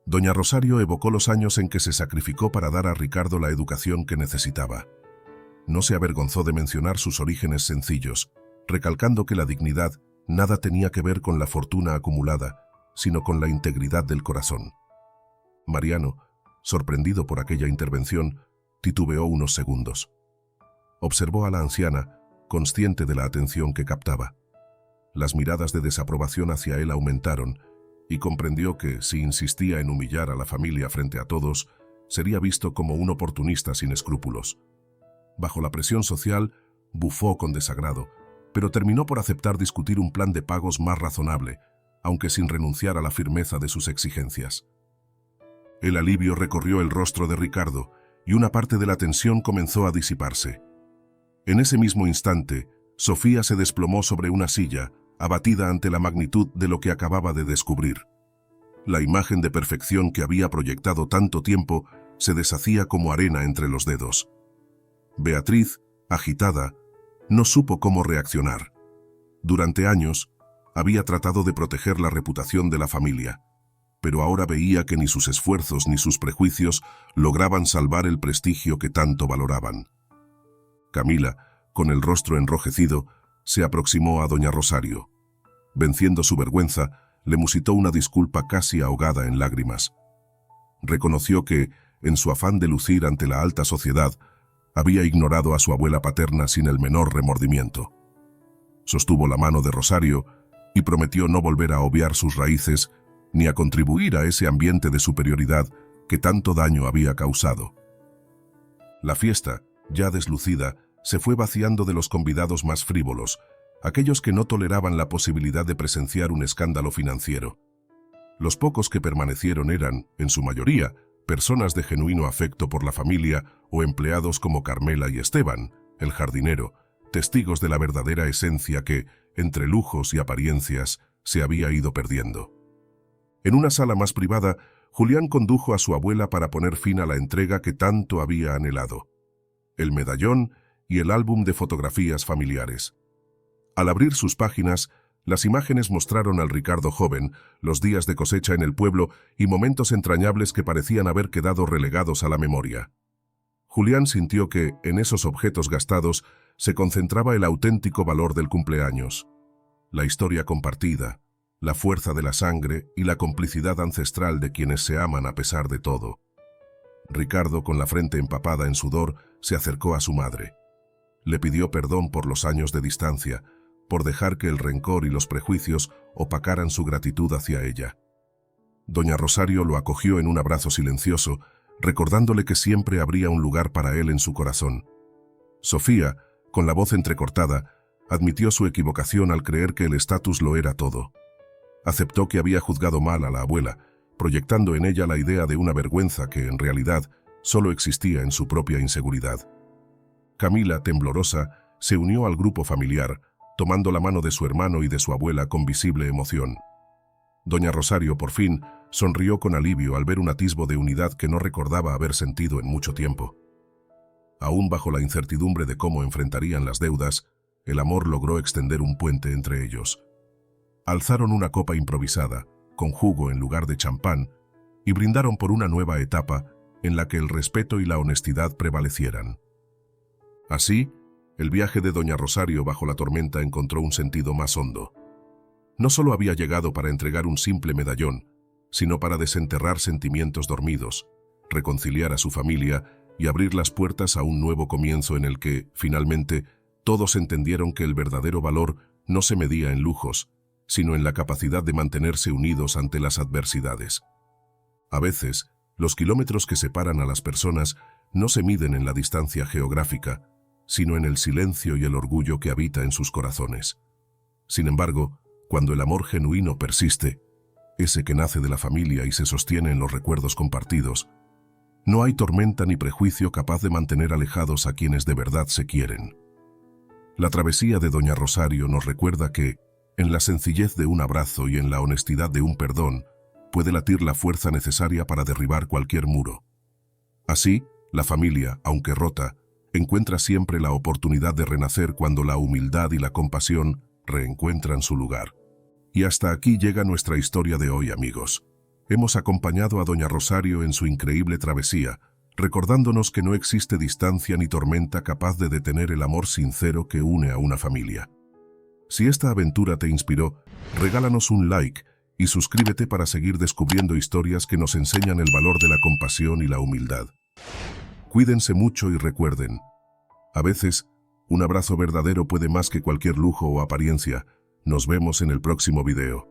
Speaker 1: Doña Rosario evocó los años en que se sacrificó para dar a Ricardo la educación que necesitaba. No se avergonzó de mencionar sus orígenes sencillos, recalcando que la dignidad nada tenía que ver con la fortuna acumulada, sino con la integridad del corazón. Mariano, sorprendido por aquella intervención, titubeó unos segundos. Observó a la anciana, consciente de la atención que captaba. Las miradas de desaprobación hacia él aumentaron, y comprendió que, si insistía en humillar a la familia frente a todos, sería visto como un oportunista sin escrúpulos. Bajo la presión social, bufó con desagrado, pero terminó por aceptar discutir un plan de pagos más razonable, aunque sin renunciar a la firmeza de sus exigencias. El alivio recorrió el rostro de Ricardo, y una parte de la tensión comenzó a disiparse. En ese mismo instante, Sofía se desplomó sobre una silla, abatida ante la magnitud de lo que acababa de descubrir. La imagen de perfección que había proyectado tanto tiempo se deshacía como arena entre los dedos. Beatriz, agitada, no supo cómo reaccionar. Durante años, había tratado de proteger la reputación de la familia, pero ahora veía que ni sus esfuerzos ni sus prejuicios lograban salvar el prestigio que tanto valoraban. Camila, con el rostro enrojecido, se aproximó a doña Rosario. Venciendo su vergüenza, le musitó una disculpa casi ahogada en lágrimas. Reconoció que, en su afán de lucir ante la alta sociedad, había ignorado a su abuela paterna sin el menor remordimiento. Sostuvo la mano de Rosario y prometió no volver a obviar sus raíces ni a contribuir a ese ambiente de superioridad que tanto daño había causado. La fiesta, ya deslucida, se fue vaciando de los convidados más frívolos, aquellos que no toleraban la posibilidad de presenciar un escándalo financiero. Los pocos que permanecieron eran, en su mayoría, personas de genuino afecto por la familia o empleados como Carmela y Esteban, el jardinero, testigos de la verdadera esencia que, entre lujos y apariencias, se había ido perdiendo. En una sala más privada, Julián condujo a su abuela para poner fin a la entrega que tanto había anhelado: el medallón y el álbum de fotografías familiares. Al abrir sus páginas, las imágenes mostraron al Ricardo joven, los días de cosecha en el pueblo y momentos entrañables que parecían haber quedado relegados a la memoria. Julián sintió que, en esos objetos gastados, se concentraba el auténtico valor del cumpleaños. La historia compartida, la fuerza de la sangre y la complicidad ancestral de quienes se aman a pesar de todo. Ricardo, con la frente empapada en sudor, se acercó a su madre. Le pidió perdón por los años de distancia, por dejar que el rencor y los prejuicios opacaran su gratitud hacia ella. Doña Rosario lo acogió en un abrazo silencioso, recordándole que siempre habría un lugar para él en su corazón. Sofía, con la voz entrecortada, admitió su equivocación al creer que el estatus lo era todo. Aceptó que había juzgado mal a la abuela, proyectando en ella la idea de una vergüenza que, en realidad, solo existía en su propia inseguridad. Camila, temblorosa, se unió al grupo familiar, tomando la mano de su hermano y de su abuela con visible emoción. Doña Rosario, por fin, sonrió con alivio al ver un atisbo de unidad que no recordaba haber sentido en mucho tiempo. Aún bajo la incertidumbre de cómo enfrentarían las deudas, el amor logró extender un puente entre ellos. Alzaron una copa improvisada, con jugo en lugar de champán, y brindaron por una nueva etapa en la que el respeto y la honestidad prevalecieran. Así, el viaje de Doña Rosario bajo la tormenta encontró un sentido más hondo. No solo había llegado para entregar un simple medallón, sino para desenterrar sentimientos dormidos, reconciliar a su familia y abrir las puertas a un nuevo comienzo en el que, finalmente, todos entendieron que el verdadero valor no se medía en lujos, sino en la capacidad de mantenerse unidos ante las adversidades. A veces, los kilómetros que separan a las personas no se miden en la distancia geográfica, sino en el silencio y el orgullo que habita en sus corazones. Sin embargo, cuando el amor genuino persiste, ese que nace de la familia y se sostiene en los recuerdos compartidos, no hay tormenta ni prejuicio capaz de mantener alejados a quienes de verdad se quieren. La travesía de Doña Rosario nos recuerda que, en la sencillez de un abrazo y en la honestidad de un perdón, puede latir la fuerza necesaria para derribar cualquier muro. Así, la familia, aunque rota, encuentra siempre la oportunidad de renacer cuando la humildad y la compasión reencuentran su lugar. Y hasta aquí llega nuestra historia de hoy, amigos. Hemos acompañado a Doña Rosario en su increíble travesía, recordándonos que no existe distancia ni tormenta capaz de detener el amor sincero que une a una familia. Si esta aventura te inspiró, regálanos un like y suscríbete para seguir descubriendo historias que nos enseñan el valor de la compasión y la humildad. Cuídense mucho y recuerden, a veces, un abrazo verdadero puede más que cualquier lujo o apariencia. Nos vemos en el próximo video.